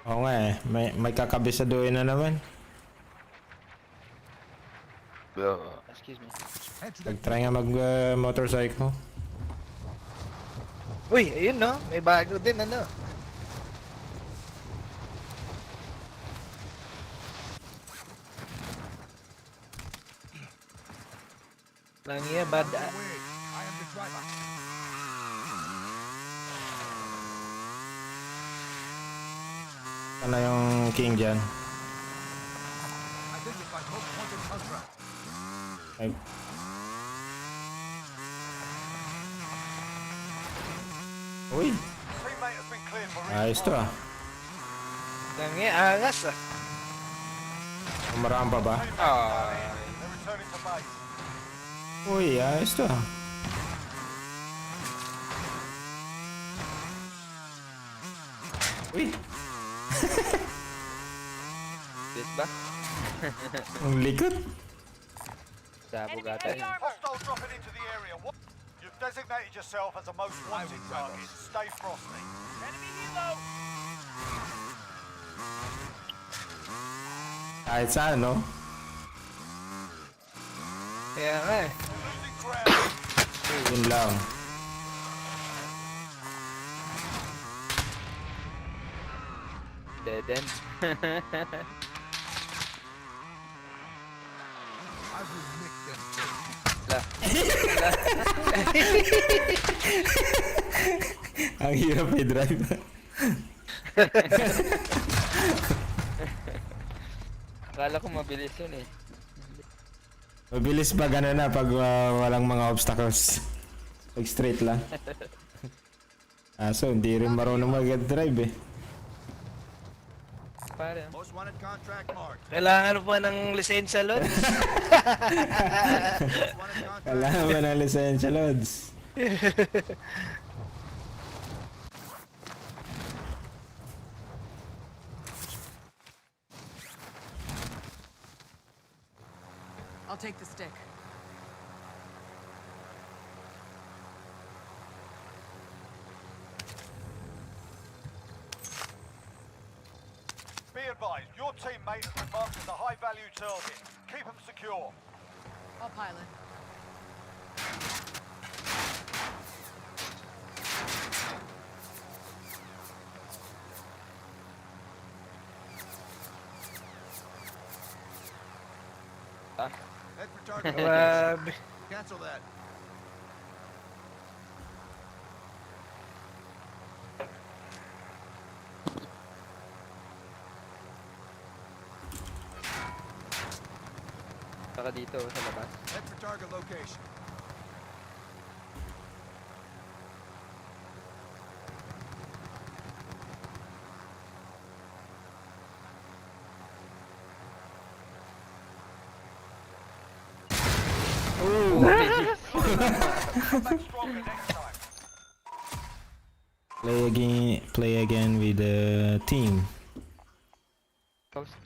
Oo nga eh. May kakabisaduhin na naman. Excuse me. Nag-try nga mag-motorcycle. Uy, ayun no. May bago din ano. Tangiya, bad ah. I am the driver. Ano yung king dyan? Identify most wanted contract. Ay, uy, Teammate has been cleared for ayos to ah. Tangiya, angas ah. Umaraan pa ba? They're returning to base. Uy, ayos to ah. Uy, Bit ba? ang likot. Sabog ata yun. Hostile dropping into the area. You've designated yourself as a most wanted target. Stay frosty. Enemy helo! Kahit saan, no? Kaya nga eh. Losing ground. Yun lang. Dead end. I will make them Ang hirap i-drive. Akala ko mabilis yun eh. Mabilis pa gano'n na pag walang mga obstacles. Pag straight lang. So, hindi rin marunong mag-drive eh. Pare. Most wanted contract marked. Kailangan pa ng lisensya, Lord. Kailangan ba ng lisensya, Lods? I'll take the stick. Be advised, your teammate has been marked as a high-value target. Keep him secure. I'll pilot. Head for target. Grabe. Cancel that. Saka dito sa labas. Head for target location. Come back stronger next time. Play again with the team. Post.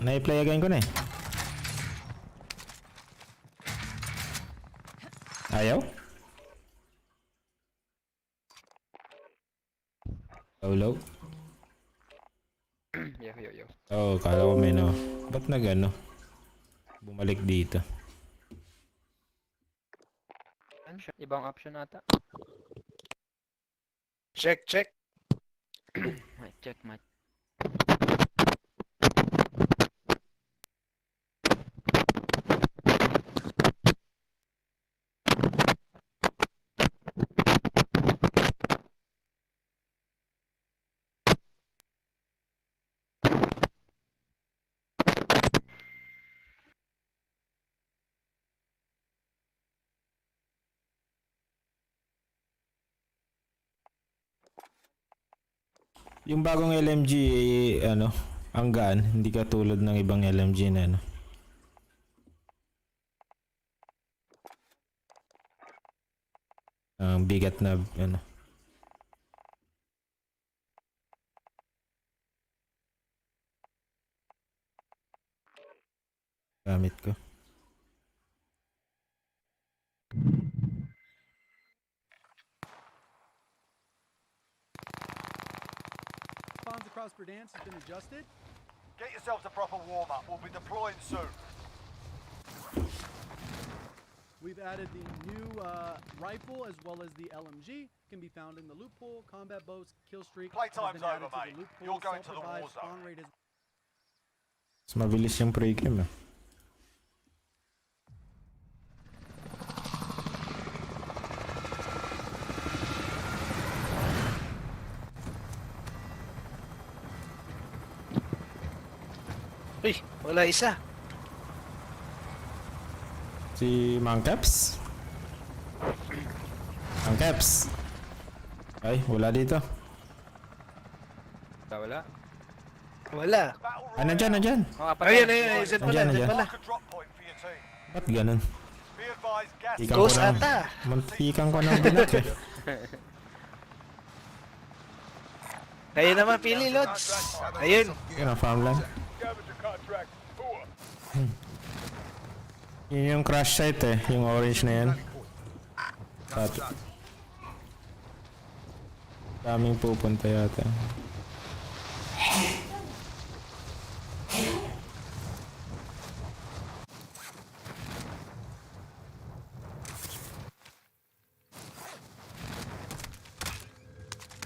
Na-play again ko na eh. Ayaw? Low. Yo. Oo, kala ko may no. Ba't nag-ano? Bumalik dito. Ibang option ata. Check. Mic check. Yung bagong LMG, ano, ang gaan. Hindi katulad ng ibang LMG na, ano. Ang bigat na, ano. Gamit ko. Spawns across Verdansk has been adjusted. Get yourselves a proper warm-up. We'll be deploying soon. We've added the new rifle as well as the LMG. Can be found in the loot pool. Combat boats, kill streak. has Playtime's been added over, to mate. the loot pool. You're going to the Self-revive, Warzone. spawn rate is Mas mabilis yung pre-game, eh. Uy, wala isa. Si Mangcaps? Mangcaps? Ay, wala dito. Wala. Wala. Ah, nandyan. Ayun, isa pala, Andyan. isa pala. Mark a drop point for your team. Ba't ganun? Be advised, gas Ikan Ghost ko na. ata. Muntikan ko ng binak, eh. Kayo naman pili, Lods. Ayun. Yun ang farmland. Yun yung crash site, eh. Yung orange na yan. Daming pupunta yata.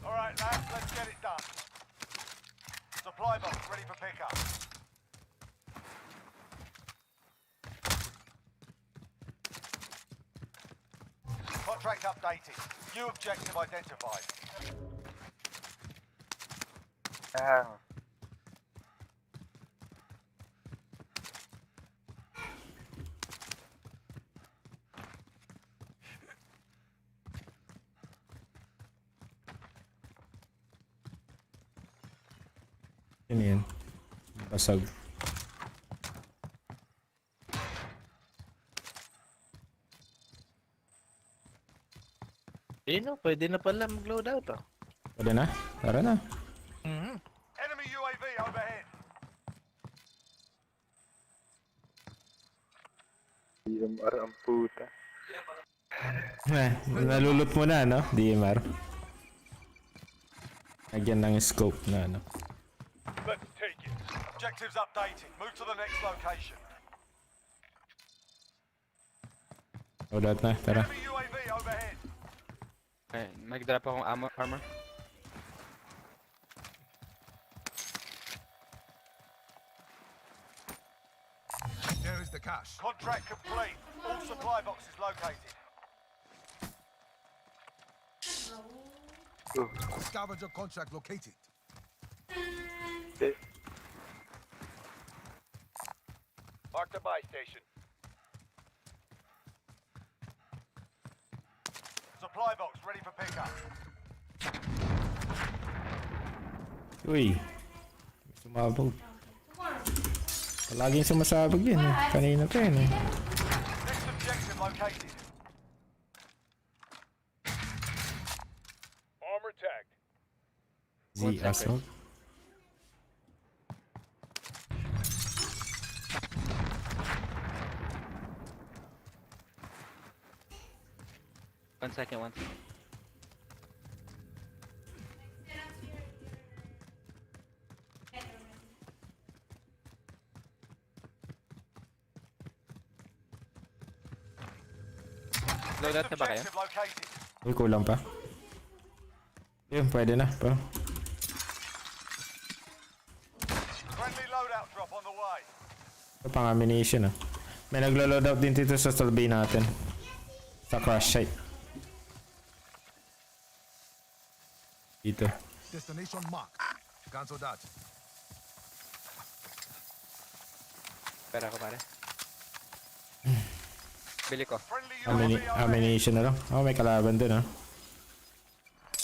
All right, lads, let's get it done. Supply box ready for pickup. Contract updated. New objective identified. Yun yan. Basag. Ayun, pwede na pala mag-loadout. Pwede na? Tara na. Enemy UAV overhead. DMR ang puta. Nalulot mo na, no? DMR. Lagyan ng scope na, no? Let's take it. Objectives updated. Move to the next location. Loadout na, tara. Enemy UAV overhead. Ay, mag-drop akong armor. There is the cash. Contract complete. All supply boxes located. Scavenger contract located. Mark the buy station. Supply box ready for pickup. Uy. Sumabog. Palaging sumasabog yan, eh. Kanina pa yan, eh. Next objective located. Armor tagged. Z assault. One second. Loadout na ba kayo? Objective located. Uy, kulang pa. Yun, pwede na. Pa. Friendly loadout drop on the way. Ito pang ammunition ah. May naglo-loadout din dito sa stallbay natin. Sa crash site. Dito. Destination marked. Cancel that. Pera ko pare. Bili ko. Friendly UAV overhead. Ammunition na lang. Oh, may kalaban din ah.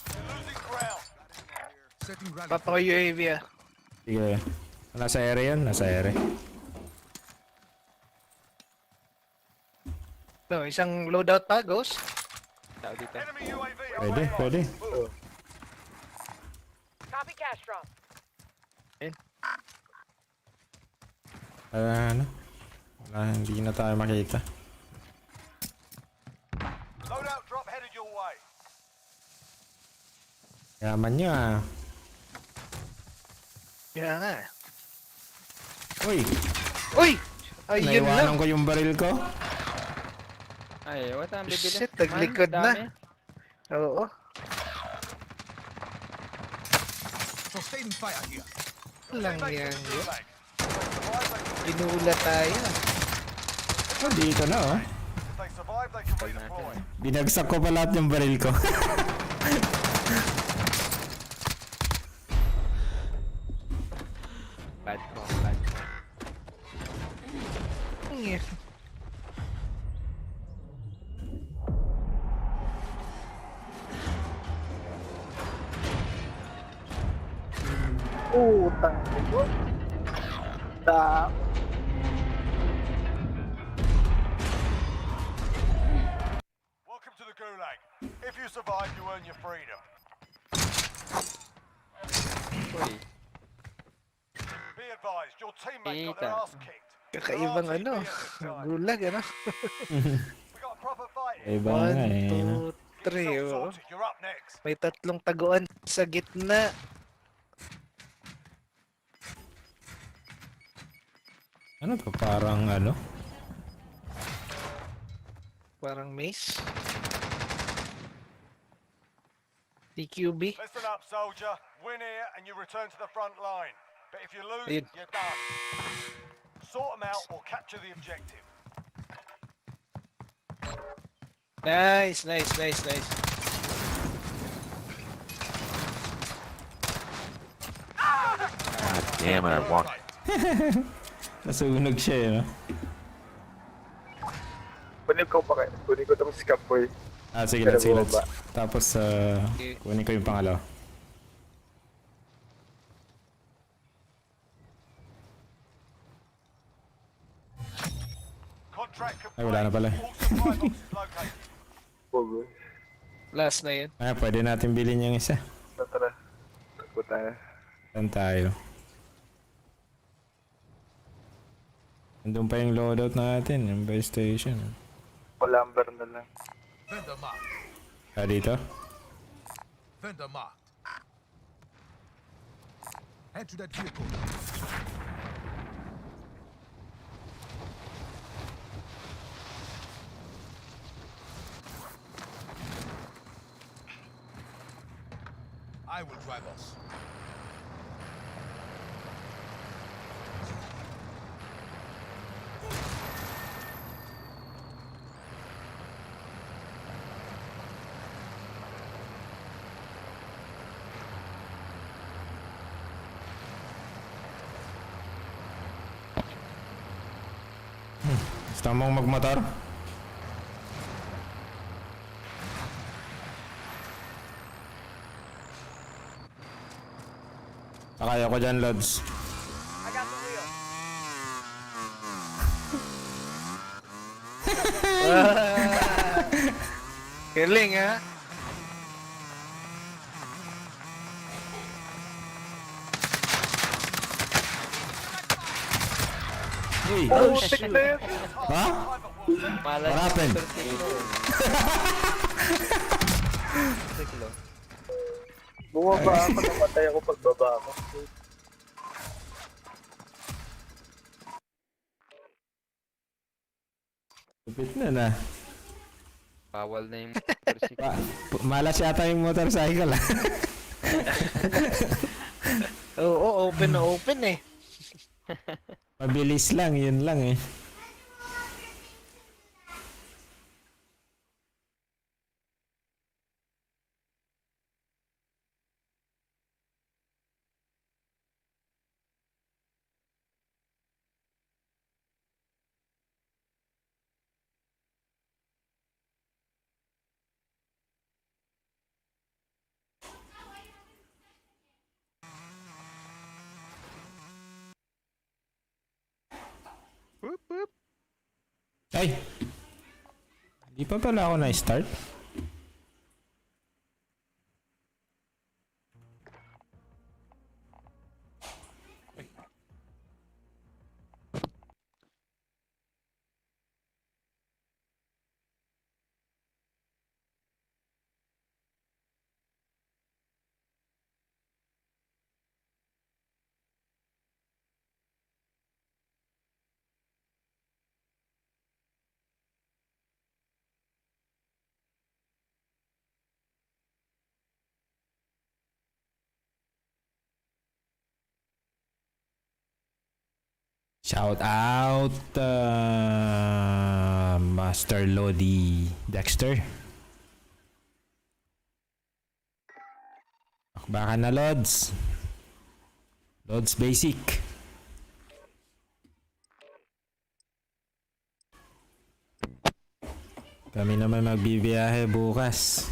You're losing ground. Setting rally. Papa ko UAV ah. Sige. Nasa area yan? Nasa area. No, isang loadout pa, Ghost. Tao dito. Enemy UAV Pwede, overhead. pwede. Copy cash drop. Ano? Wala, hindi na tayo makita. Loadout drop headed your way. Yaman nyo ah. Kaya nga. Uy! Uy! Ayun lang. Naiwanan ko yung baril ko. Ay, what ang bibili? Shit, taglikod na. Oo. Sustaining fire here. Lang Teammates yan. in the gulag. Survive, they can Inula tayo. Oh, dito na oh. If they survive, they can redeploy. Binagsak ko pa lahat yung baril ko. Bad ko, bad ko. Utang ito. Da. Welcome to the gulag. If you survive, you earn your freedom. Uy, Be advised, your teammate got their Kita. ass kicked. Kakaibang ano. Gulag ano. We got a proper fight here. Iba nga eh. 1, 2, Get 3. yourself Oh. sorted. You're up next. May tatlong taguan sa gitna. Ano to? Parang ano? Parang maze. TQB. Listen up, soldier. Win here and you return to the front line. But if you lose, Ayun. you're done. Sort them out or capture the objective. Nice, nice, nice, nice. Damn, I won. Nasunog siya eh. No? Kunin ko pa kayo. Kunin ko itong scapoy. Ah, sige, let's. Tapos, kunin ko yung pangalawa. Contract complete. Ay, wala na pala. All supply boxes located. Pogo. Last na yun. Ah, pwede natin bilhin yung isa. Tara. Takbo tayo. Saan tayo? Nandun pa yung loadout natin, yung buy station. Palamber na lang. Vendor marked. Ah, dito? Vendor marked. Head to that vehicle. I will drive us. Gusto mong magmotor? Kaya ko dyan, Lods. I got the wheel. Galing ha. Uy! Oh, shoot. Ha? Malas What happened? Teklo. Bumaba ako, namatay ako pagbaba ako. Lupit na na. Bawal na yung motorsiklo. Malas yata yung motorcycle ah. Oo, open na open eh. Mabilis lang, yun lang eh. Whoop, whoop. Ay! Di pa pala ako na-start? Shout out Master Lodi Dexter. Baka na Lods. Lods Basic. Kami naman magbibiyahe bukas.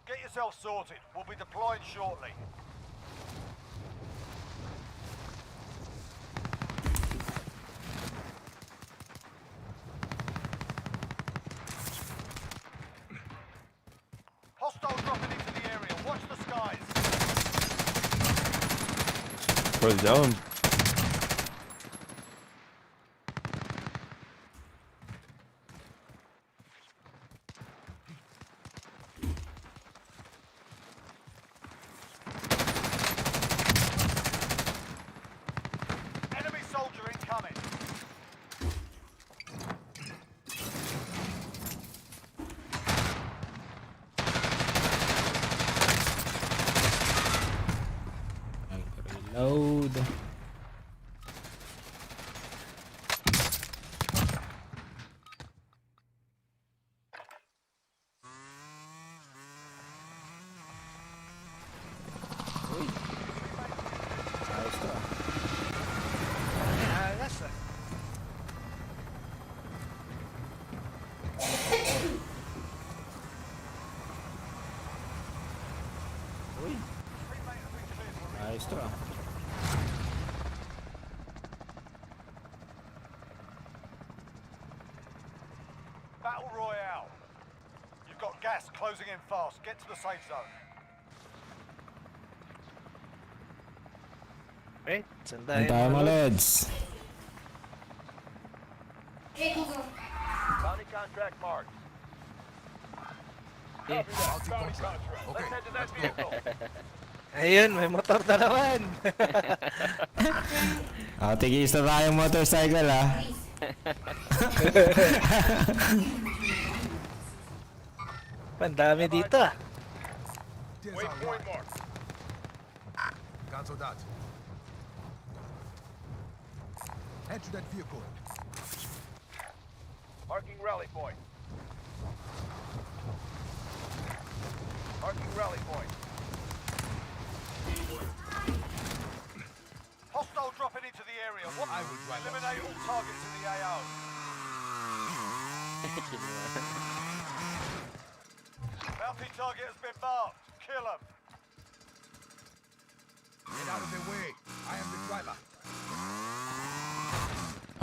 Get yourself sorted. We'll be deploying shortly. Hostile dropping into the area. Watch the skies. We're zoned. Enemy soldier incoming. Reload. Ayos to ah. Angas ah. Uy. Ayos to ah. Battle Royale. You've got gas closing in fast. Get to the safe zone. Right, saan Ang tayo tayo mga mga lods? Lods. Bounty contract marked. Eh. Let's head to that vehicle. Ayun, may motor na naman. Tigis na tayong motorcycle ah. Pandami dito ah. Waypoint marked. Cancel that. Head to that vehicle. Marking rally point. Marking rally point. Hostile dropping into the area. What? I would rather Eliminate all targets in the AO. Bounty target has been marked. Kill him. Get out of the way. I am the driver.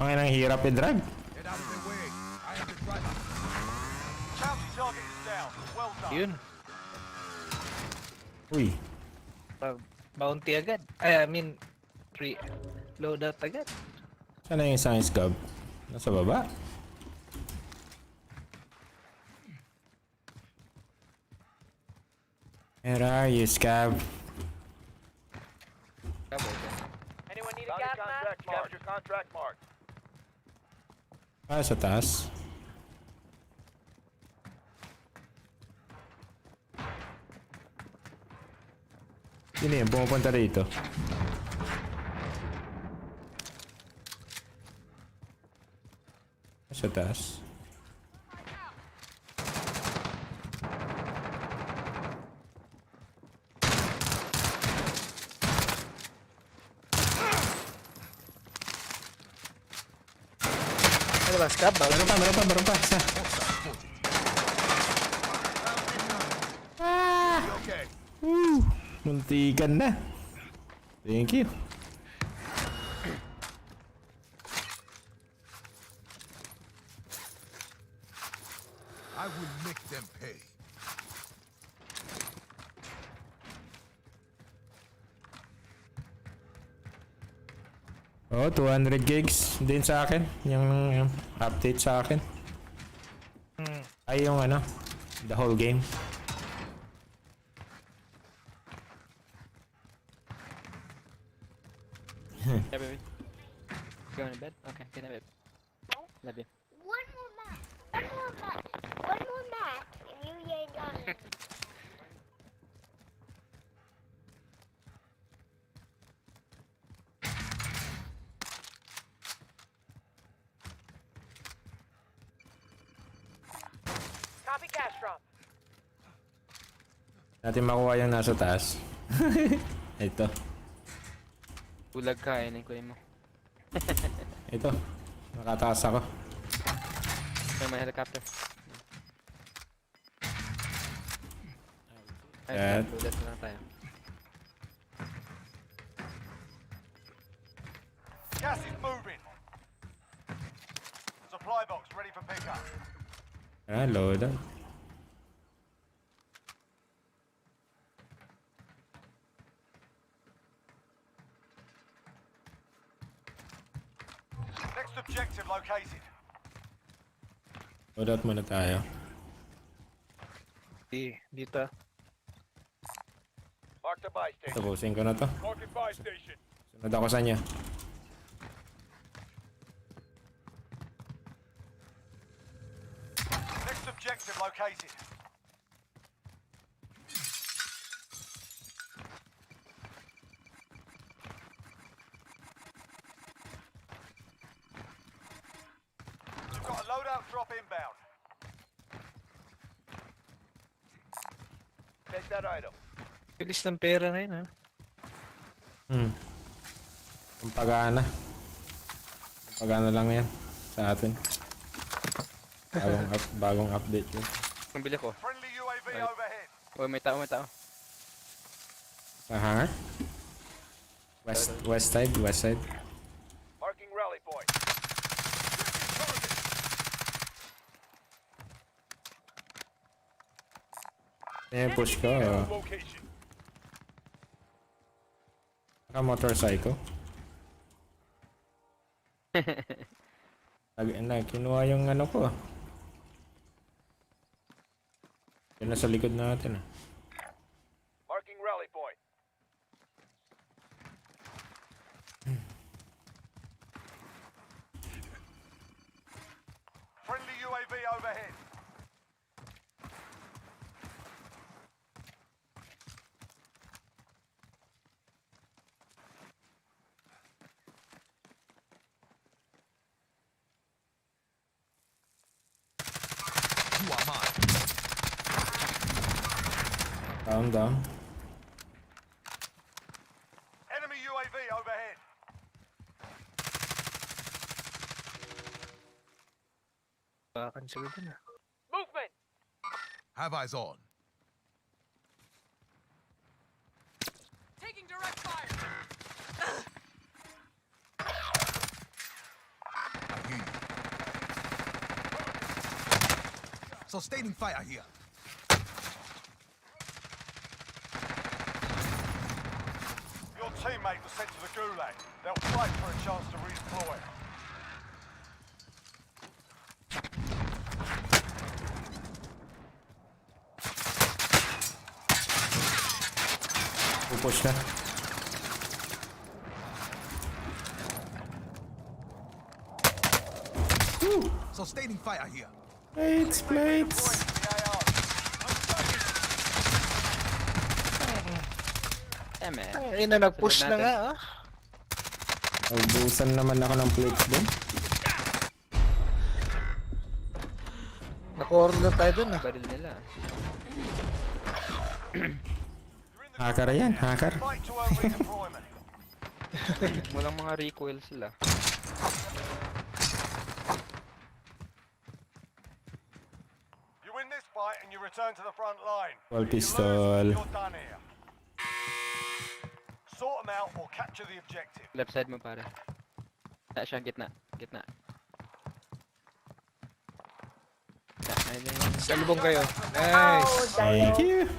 Ang inang hirap i-drive. Get out of the way. I am the driver. Bounty target is down. Well done. Yun. Uy. Bounty agad. I mean, free loadout agad. Saan na yung science gov? Nasa baba? Where are you, Scab? Anyone need a gas mask? Capture contract marked. Sa taas. Sino yan? Pumupunta rito. Sa taas. Ano ba, Scab? Meron pa. Isa. Okay. Muntikan na. Thank you. I will make them pay. Oh, 200 gigs din sa akin. Yung update sa akin. Ay, yung ano, the whole game. Yeah, baby. Going to bed? Okay, good night, babe. Love you. One more match, and you ain't done it. Copy cash drop. Natin makuha yung nasa taas. Ito. Bulag ka, yun ko mo. Ito. Nakataas ako. May helicopter. Yan. Bulat na lang tayo. Gas is moving. Supply box ready for pickup. Load up. Next objective located. Load out muna tayo. Dito. Mark the buy station. Tapusin ko na to. Marking buy station. Sunod ako sa inyo. Next objective located. You've got a loadout drop inbound. Take that item. Bilis ng pera ngayon, ha? Ang pagana. Ang pagana lang yan sa atin. Bagong update yun. Nabili ko. Friendly UAV overhead. Oh, may tao. Sa hangar? West side. Marking rally point. Push ko. Location. Naka-motorcycle. Kinuha yung ano ko. Yan na sa likod natin. Marking rally point. Friendly UAV overhead. You are mine. Down. Enemy UAV overhead. Bakan sila dun, ha? Movement. Have eyes on. Taking direct fire. I hear you. Sustaining fire here. Your teammate was sent to the gulag. They'll fight for a chance to redeploy. Pupush na. Sustaining fire here. Plates. Ay na, nag-push na nga ah. Ubusan naman ako ng plates din. Naka-order tayo dun ah. Baril nila. Hacker yan, hacker. Walang mga recoil sila. You win this fight and you return to the front line. Wall If you lose, pistol. you're done here. Sort them out or capture the objective. Left side mo pare. Gitna siya, gitna. Gitna. Salubong kayo. Nice. Thank you.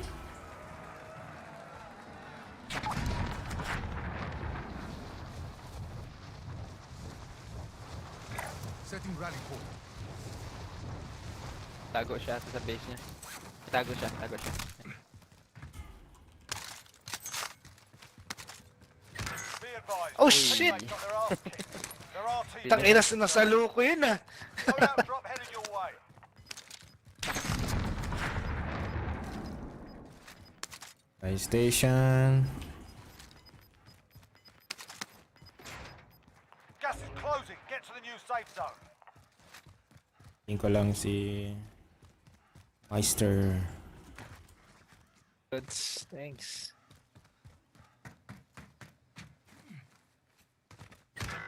Setting rally point. Tago siya sa base niya. Tago siya, tago siya. Be advised. Oh shit! There are teams. Tangina, nasalo ko yun ah. Loadout drop headed your way. Fire station. Gas is closing. Get to the new safe zone. Tingin ko lang si Meister. Good. Thanks.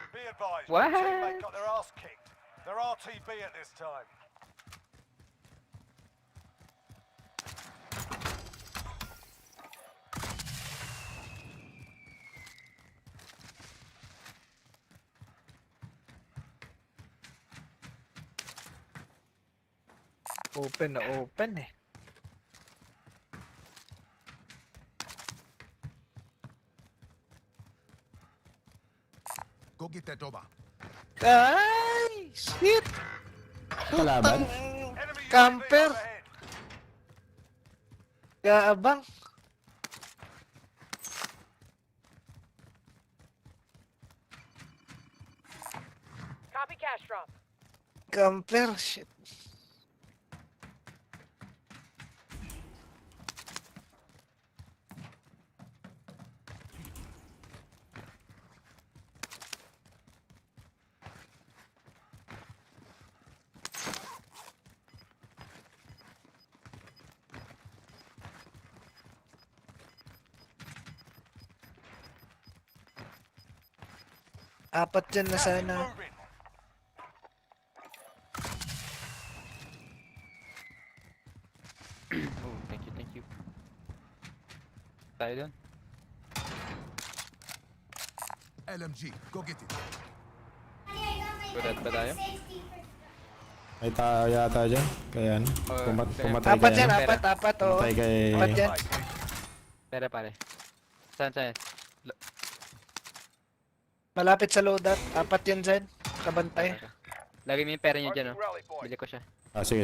Be advised. What? Your teammate got their ass kicked. They're RTB at this time. Open na open eh. Go get that over. Ay! Shit! Kalaban? Camper! Gaabang! Copy cash drop. Camper! Shit! Apat dyan na sana. Oh, thank you, thank you. Tayo dun. LMG. Go get it. Kudat ba tayo? May tao yata dyan. Kaya ano? Pumatay Apat kaya. dyan, apat oh. Pumatay kay... Apat dyan. Pere pare. Saan? Malapit sa loadout. Apat yan dyan. Kabantay. Lagi mo yung pera niyo dyan, oh. Bili ko siya. Ah, sige.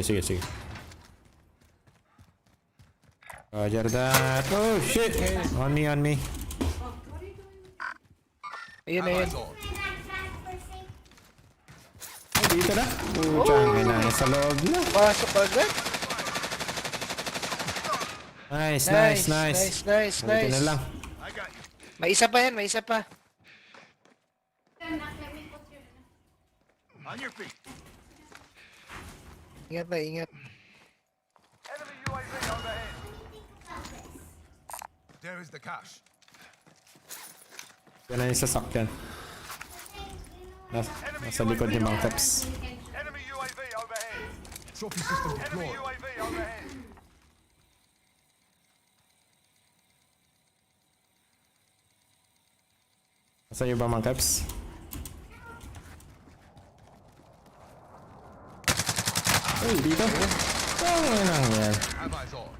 Roger that. Oh, shit! On me. Ayun na yun. Dito na. Putang ina, nasa loob na. Pasok agad. Nice. Buti na lang. May isa pa yan, may isa pa. On your feet. Ingat na, ingat. Enemy UAV overhead. There is the cash. Yan na yung sasakyan. Nasa likod ni Mang Teps. Enemy UAV overhead. Trophy system Enemy deployed. UAV overhead. Nasa iyo ba Mang Teps? Uy, dito. Oh, yan. Have eyes on.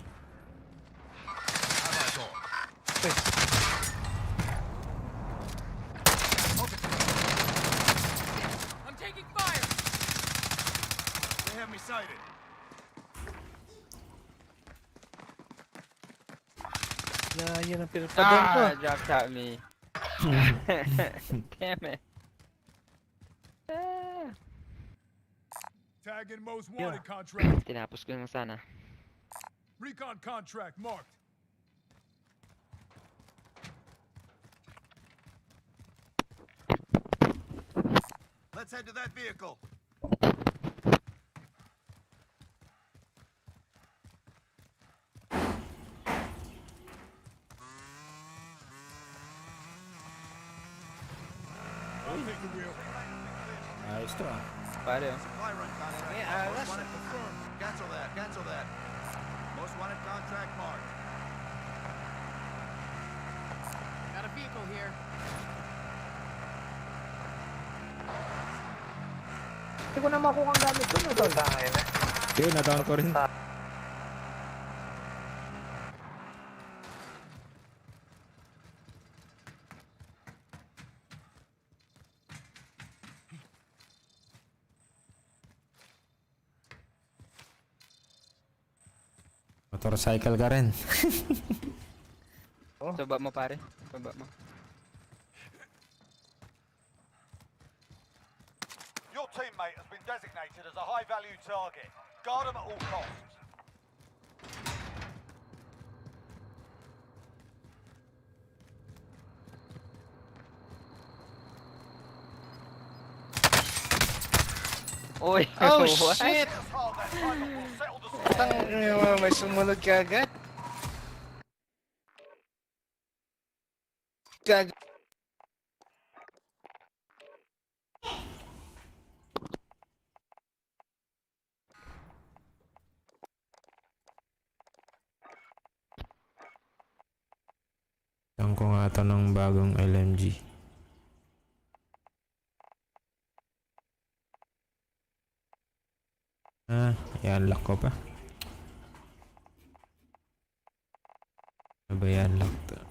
Have eyes on. I'm taking fire. They have me sighted. Yan ang pinapadaan ko. Drop shot me. Damn it. Tagging most wanted contract. Tinapos ko naman sana. Recon contract marked. Let's head to that vehicle. I'll take the wheel. Ayos to ah. Pare. Supply run contract. Most wanted confirmed. Cancel that. Cancel that. Most wanted contract marked. Got a vehicle here. Hindi ko na makuha ang gamit ko. Natandaan na. Okay, na-down ko rin. Motorcycle ka rin. Baba mo pare. Baba mo. Your teammate has been designated as a high-value target. Guard him at all costs. Oy, Oh, what? shit! Hold that time and we'll settle the score. May sumunod ka agad. Saan ko nga ito ng bagong LMG. I-unlock ko pa. Ano ba i-unlock to?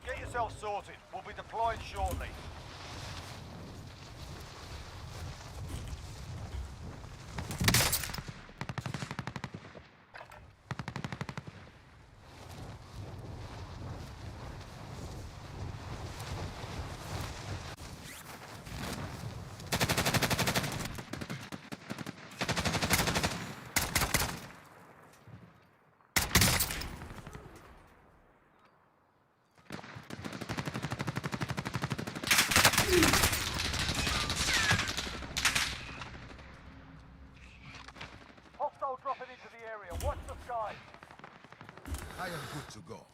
Get yourself sorted. We'll be deploying shortly. Hostile dropping into the area. Watch the skies. I am good to go.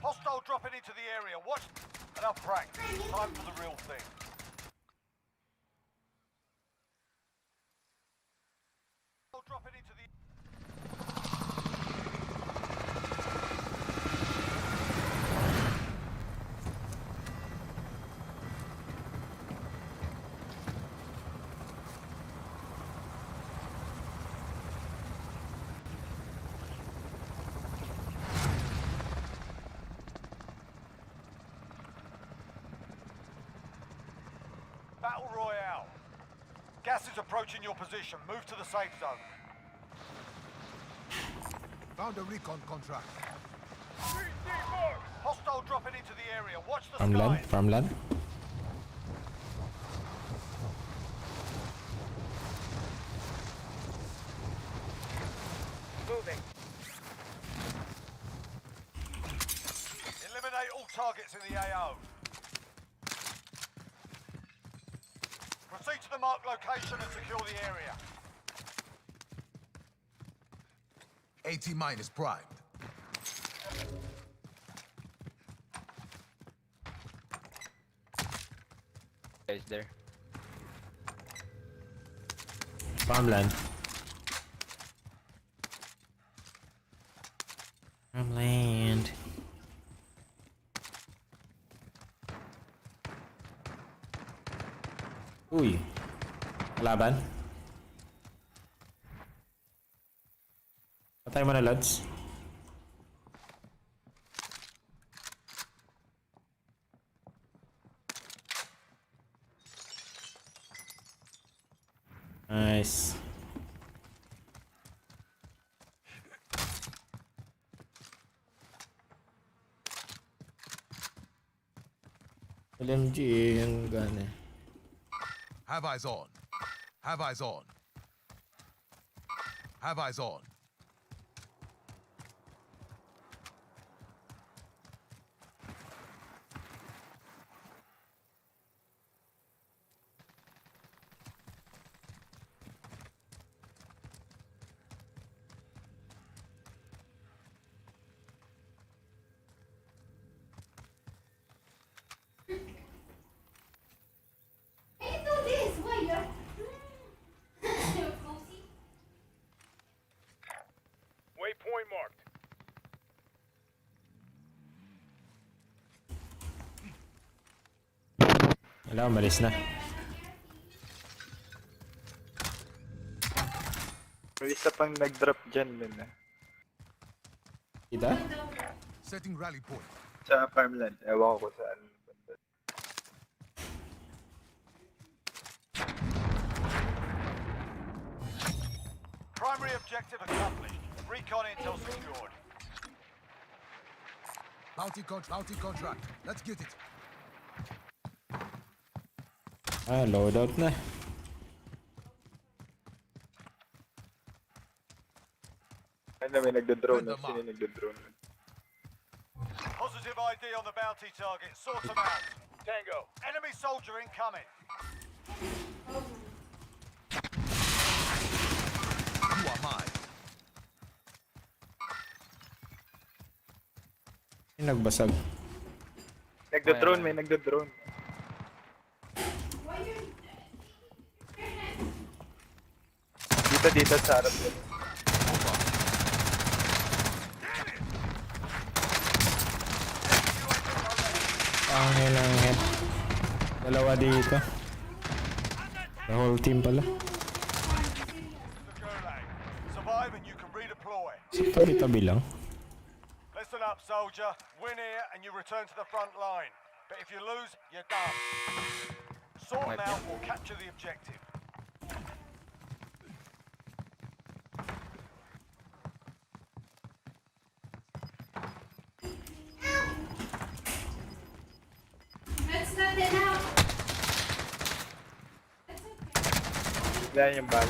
Hostile dropping into the area. Watch. Enough practice. Time for the real thing. Hostile dropping into the. Battle Royale. Gas is approaching your position. Move to the safe zone. Found a recon contract. Hostile dropping into the area. Watch the Farmland? skies. Farmland? Moving. Eliminate all targets in the AO. Proceed to the marked location and secure the area. AT mine is primed. Guys there. Farmland. Farmland. Uy. Kalaban. Patay mo na, lads. Nice. LMG yung gun eh. Have eyes on. Have eyes on. Have eyes on. Waypoint marked. Wala, umalis na. May isa pang nag-drop dyan din ah. Kita? Setting rally point. Sa farmland. Ewan ko saan. Primary objective accomplished. Recon intel secured. Bounty contract. Let's get it. Ah, loadout na. Ano, may nagdo-drone. Sino yung nagdo-drone? Positive ID on the bounty target. Sort them out. Tango. Enemy soldier incoming. You are mine. Yung nagbasag. Nagdo-drone, may nagdo-drone. Dito sa harap ko. Pangin lang head. Dalawa dito. The whole team pala. Survive and you can redeploy. Tabi-tabi lang. Listen up, soldier. Win here and you return to the front line. But if you lose, you're done. Sort them out or capture the objective. Yan yung bala.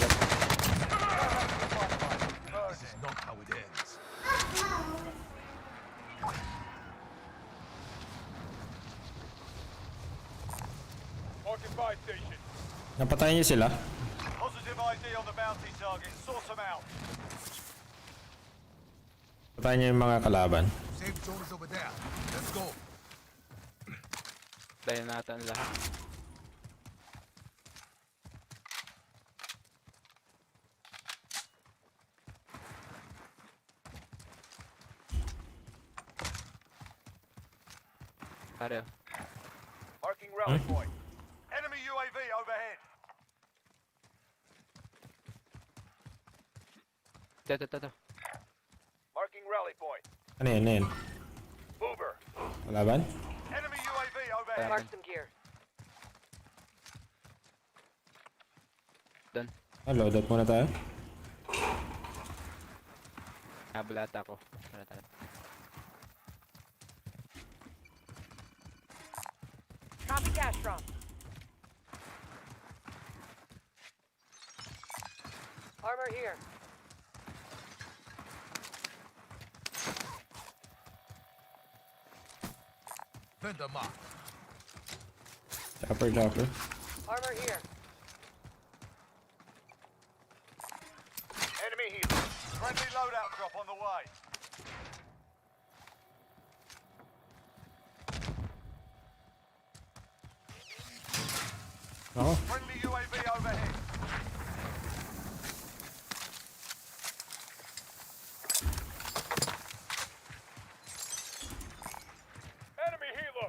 This is not how it ends. Marking buy station. Napatayin niyo sila? Positive ID on the bounty target. Sort them out. Patayin niyo yung mga kalaban. Safe zone is over there. Let's go. Dahil natin lahat. Pareho. Marking rally point. Enemy UAV overhead. Ito. Marking rally point. Ano yan, ano yan? Mover. Kalaban? Enemy UAV overhead. Mark some gear. Done. Ah, loadout muna tayo. Nabalata ako. Tara. cash drop. Armor here. Vendor mark. Dapper. Armor here. Enemy healer. Friendly loadout drop on the way. Oh, Friendly UAV overhead. Enemy helo.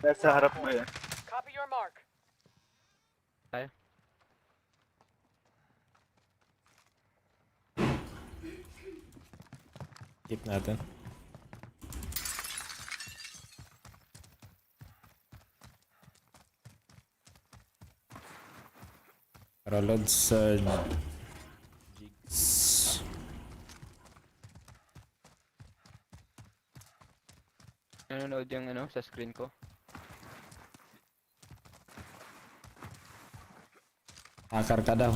Nasa harap mo yan. Copy your mark. Tayo. keep natin. Para load sa jigs. Nanonood yung ano sa screen ko. Hacker ka daw.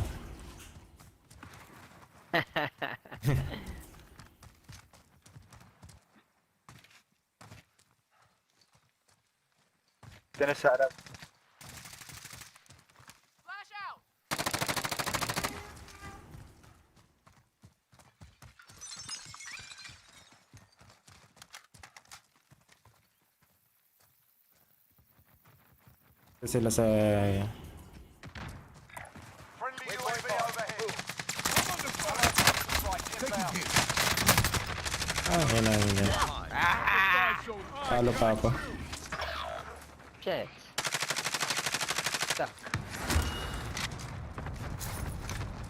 Ito na sa harap. Flash out. Sila sa Friendly UAV overhead. Inbound. yun yan. Talo pa ako. Shit. Stuck.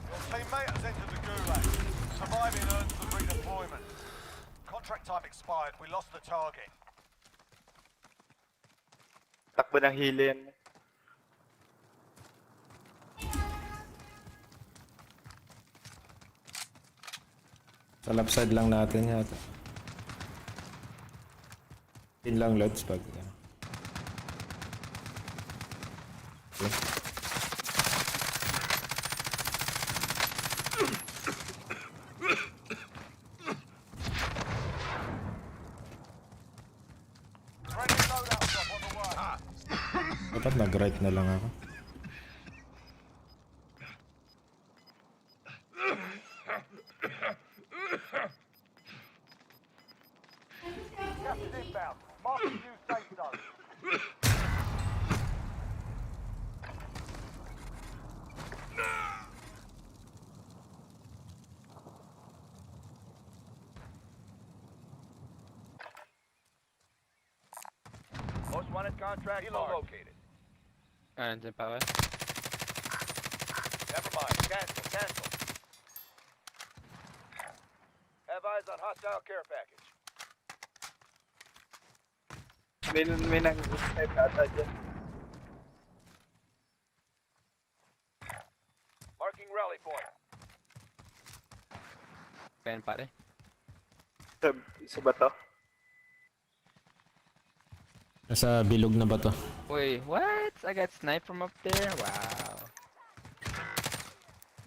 Your teammate has entered the gulag. Surviving earns the redeployment. Contract time expired. We lost the target. Takbo ng hilin. Sa left side lang natin yata. Pin lang loads pag okay. Friendly loadout drop on the way. Dapat nag-right na lang ako. Gas is inbound. Marking new safe zone. Most wanted contract located. Nandyan pa ba? Never mind. Cancel. Have eyes on hostile care package. May nag-snipe ata dyan. Marking rally point. Pen pare. Sa bato. Nasa bilog na ba to? Wait, what? I got sniped from up there? Wow.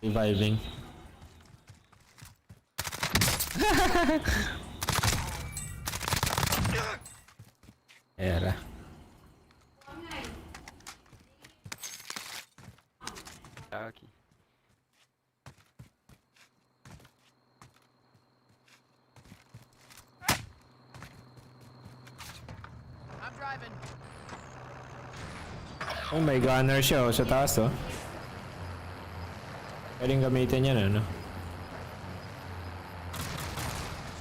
Reviving. Era. Okay. I'm driving. Oh, may gunner siya sa taas oh. Pwedeng gamitin yan ano.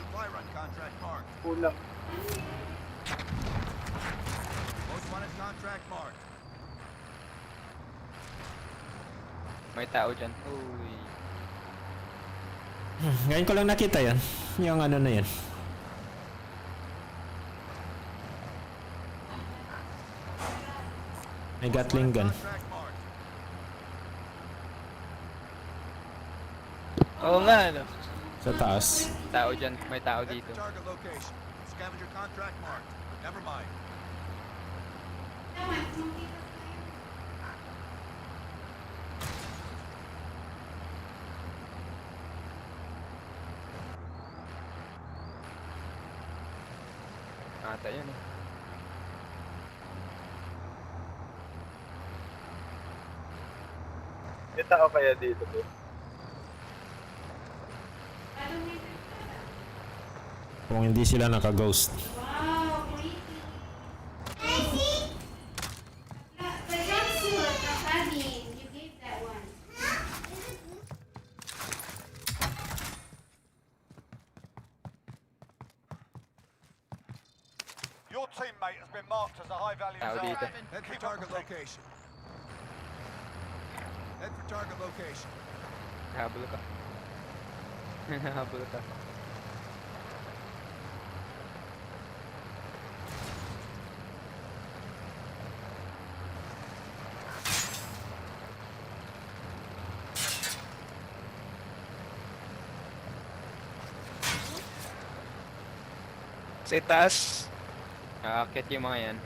Supply run contract marked. Kulang. Most wanted contract marked. May tao dyan. Uy. Ngayon ko lang nakita yan. Yung ano na yan. May Gatling gun. Oo nga, ano? Sa taas. Tao dyan. May tao dito. Target location. Scavenger contract marked. Never mind. Ata yun eh. May tao kaya dito po? Kung hindi sila naka-ghost. Wow, creepy. Hey, the jumpsuit, the cabin. You gave that one. Your teammate has been marked as a high-value Tao target. dito. Head for Keep target up the thing. location. Head for target location. Habol ka. Habol ka. Sa itaas. Aakit yung mga yan.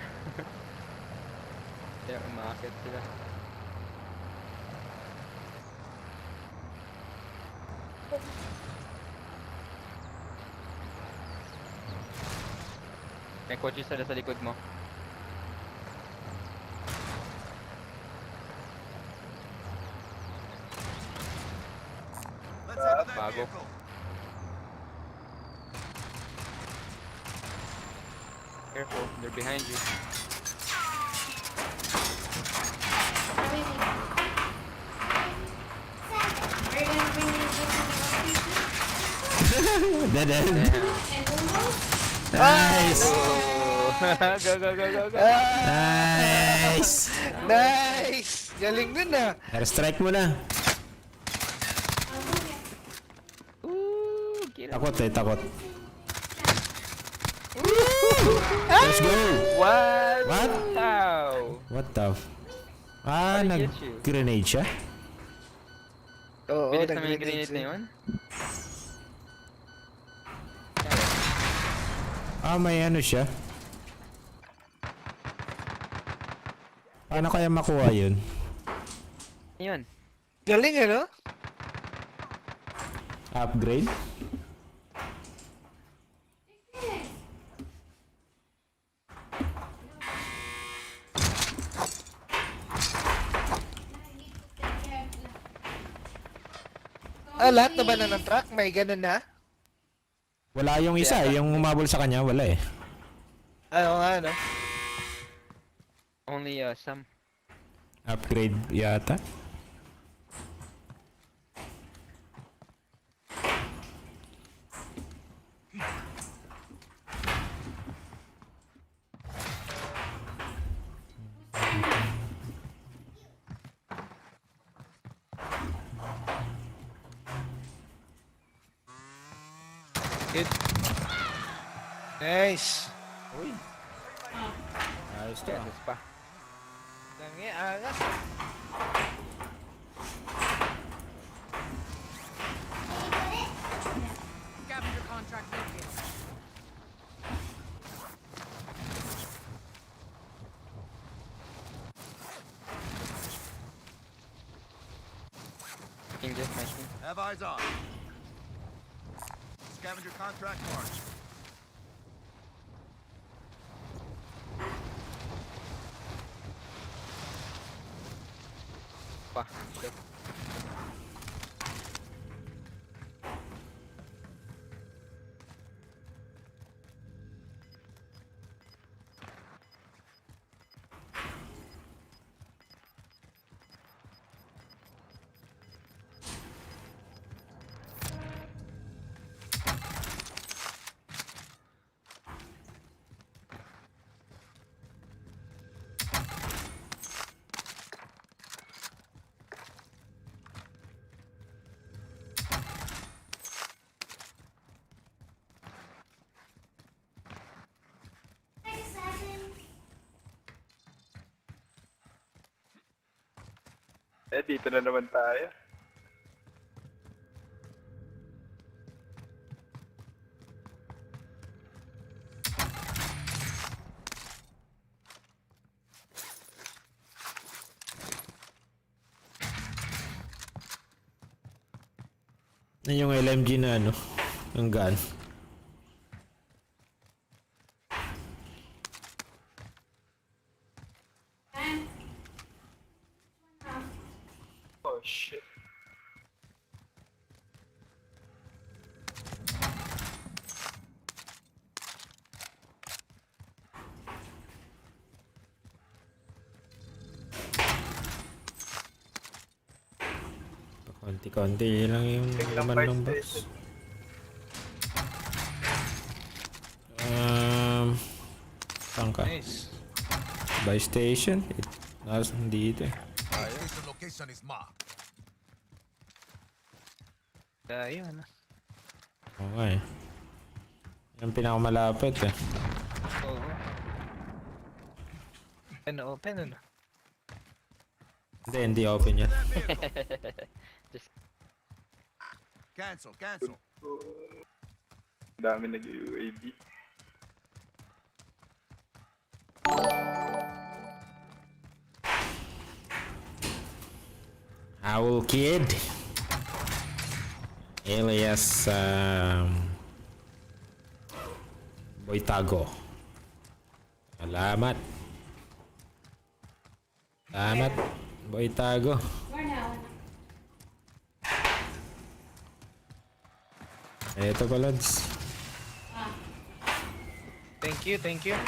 Kaya umaakit sila. May kotse sila sa likod mo. Let's head to that Bago. vehicle. Careful, they're behind you. Are you gonna bring me this to Dead end. the and Umbos? Nice! Go, go, go, go, go! Nice! Nice! Galing nun ah. Airstrike mo na. Ooh, get him. Takot eh, takot. Let's go! What? What? How? What the Ah, How did he get you? nag-grenade siya? Oo, Bilis naman yung nag-grenade grenade na siya. yun. Ah, may ano siya? Paano kaya makuha yun? Yun. Galing ano? Upgrade? Ah, lahat na ba na ng truck? May ganun na? Wala yung isa, yung umabol sa kanya, wala eh. Ano nga, no? Only some. Upgrade yata. Good. Nice. Uy. Ayos to. Yes pa. Tangi, angas. Scavenger contract located. King just mentioned. Have eyes on. Scavenger contract marked. Pa. Shit. Eh, dito na naman tayo. Yan yung LMG na ano, yung gun. Oh shit. Konti-konti lang yung laman ng box. Saan ka? Nice. Buy station? Nasaan dito eh. The location is marked. Ayun. Okay. Yung pinakamalapit eh. Oo. Open ano? Hindi open yan. Just Cancel. Dami nag-UAV. Owl Kid. Alias Boy Tago. Salamat. Boy Tago. Where now? Eto pa, Lods. thank you. thank you.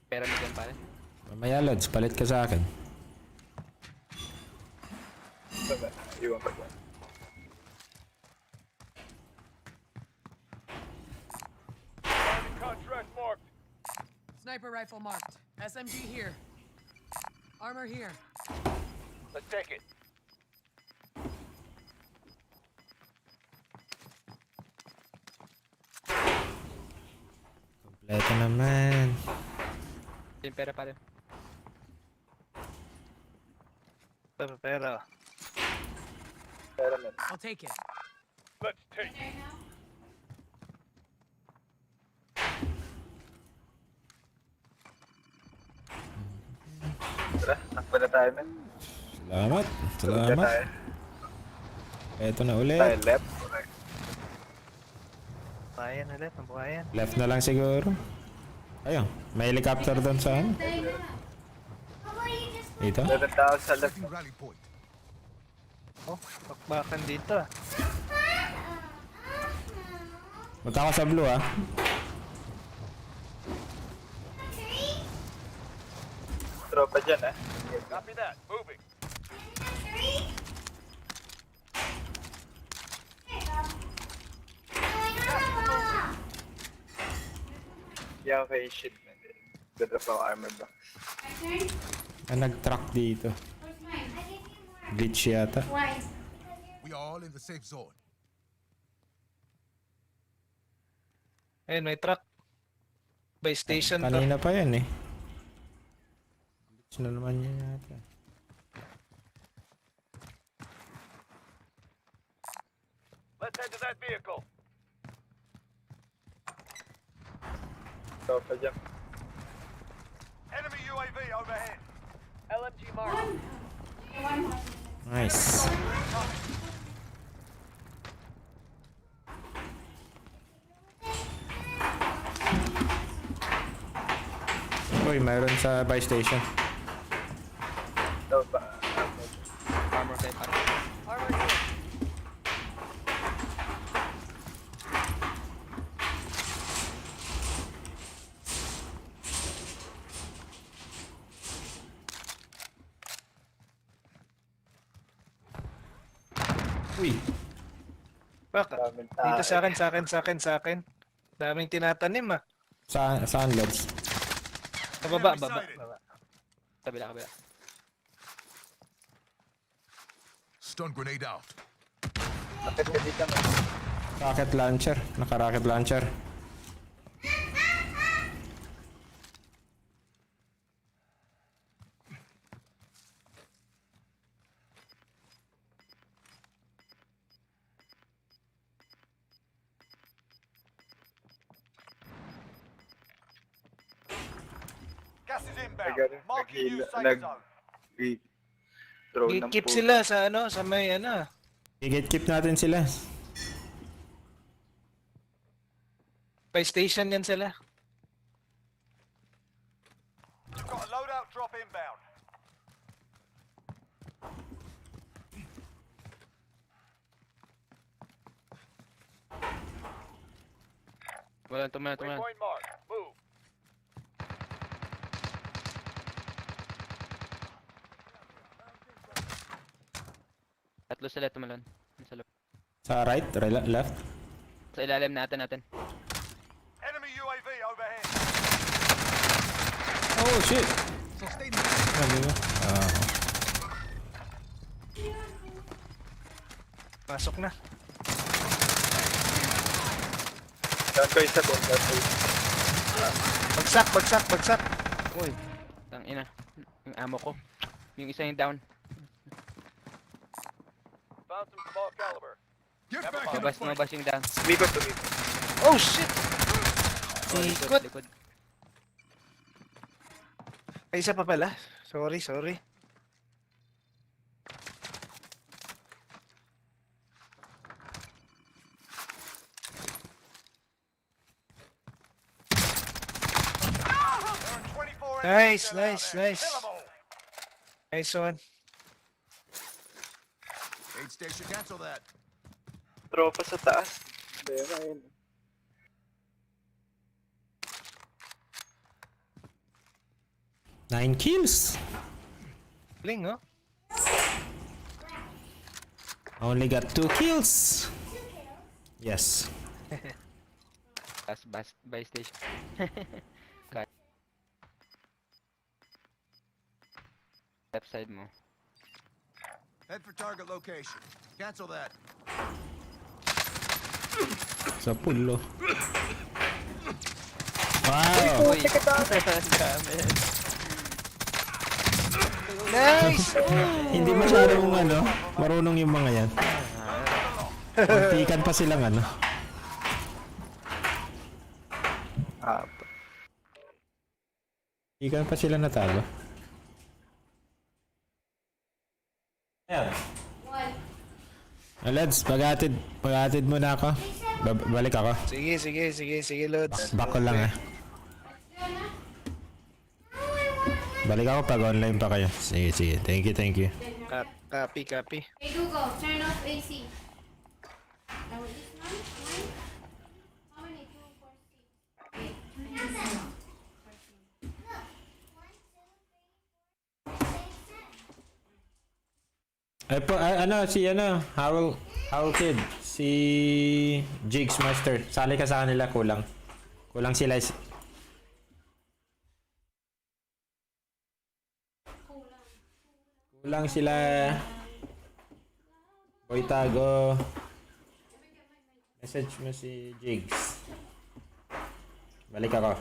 Pera mo dyan pare. Mamaya, Lods, palit ka sa akin. Iwan ko dyan. Contract marked. Sniper rifle marked. SMG here. Armor here. Let's take it. Kompleto naman. Yung pera pare. Pera. I'll take it. Let's take it. Tara, takbo na tayo na. Salamat. Eto na ulit. Tayo left. Buhayan ulit, buhayan. Left na lang siguro. Ayun, may helicopter doon sa ano. Dito? Meron tao sa left. Rally point. Oh, bakbakan dito ah. Punta ako sa blue ah. Tropa dyan ah. Copy that. Moving. Yeah, okay, shit man. Dadrop ako armor box. Nag-truck dito. Glitch yata. We are all in the safe zone. Ayun, may truck. By station to. Kanina pa yan eh. Glitch na naman yan yata. Let's head to that vehicle. Tropa dyan. Enemy UAV overhead. LMG marked. Nice. Uy, mayroon sa buy station. Tropa. Armor type pare. Armor here. Uy, Baka. Dito sa akin. Daming tinatanim ah. saan Lods? Sa baba. Kabila. Stun grenade out. Bakit ka dito man? Rocket launcher. Naka-rocket launcher. Gas is inbound. Marking new safe zone. Drone ng Keep puto. sila sa ano, sa may ano. I-gatekeep natin sila. By station yan sila. You've got a loadout drop inbound. Wala, tumalan. Waypoint mark. Move. Tatlo sila tumalon. Sa loob. Sa right, left. Sa ilalim natin. Enemy UAV overhead. Oh shit! Ano ba? Pasok na. Gagawin sa contact. Bagsak. Uy. Tangina. Yung ammo ko. Yung isa yung down. Found some small caliber. Get back in the fight. Mabas yung down. Umikot. Oh shit! Oh, Ikot. likod. Ay, isa pa pala. Sorry. Nice. Nice one. Aid station, cancel that. Tropa sa taas. Pero ayun. Nine kills. Bling, no? Only got 2 kills. Yes. Last by station. Left side mo. Head for target location. Cancel that. Sa pulo. Wow! Uy! Dami. Nice! Hindi masyadong marunong yung mga yan. Muntikan pa silang Muntikan pa sila natalo. Ayan. Lads, pag-atid muna ako. Balik ako. Sige, Lods. Back ko lang Balik ako pag online pa kayo. Sige. Thank you. Copy. Hey Google, turn off AC. Now with this one, how many? 2, 4, 6, 8, Howl Kid, si Jigs Master. Sali ka sa kanila, kulang sila. Kulang sila. Boy Tago. Message mo si Jigs. Balik ako.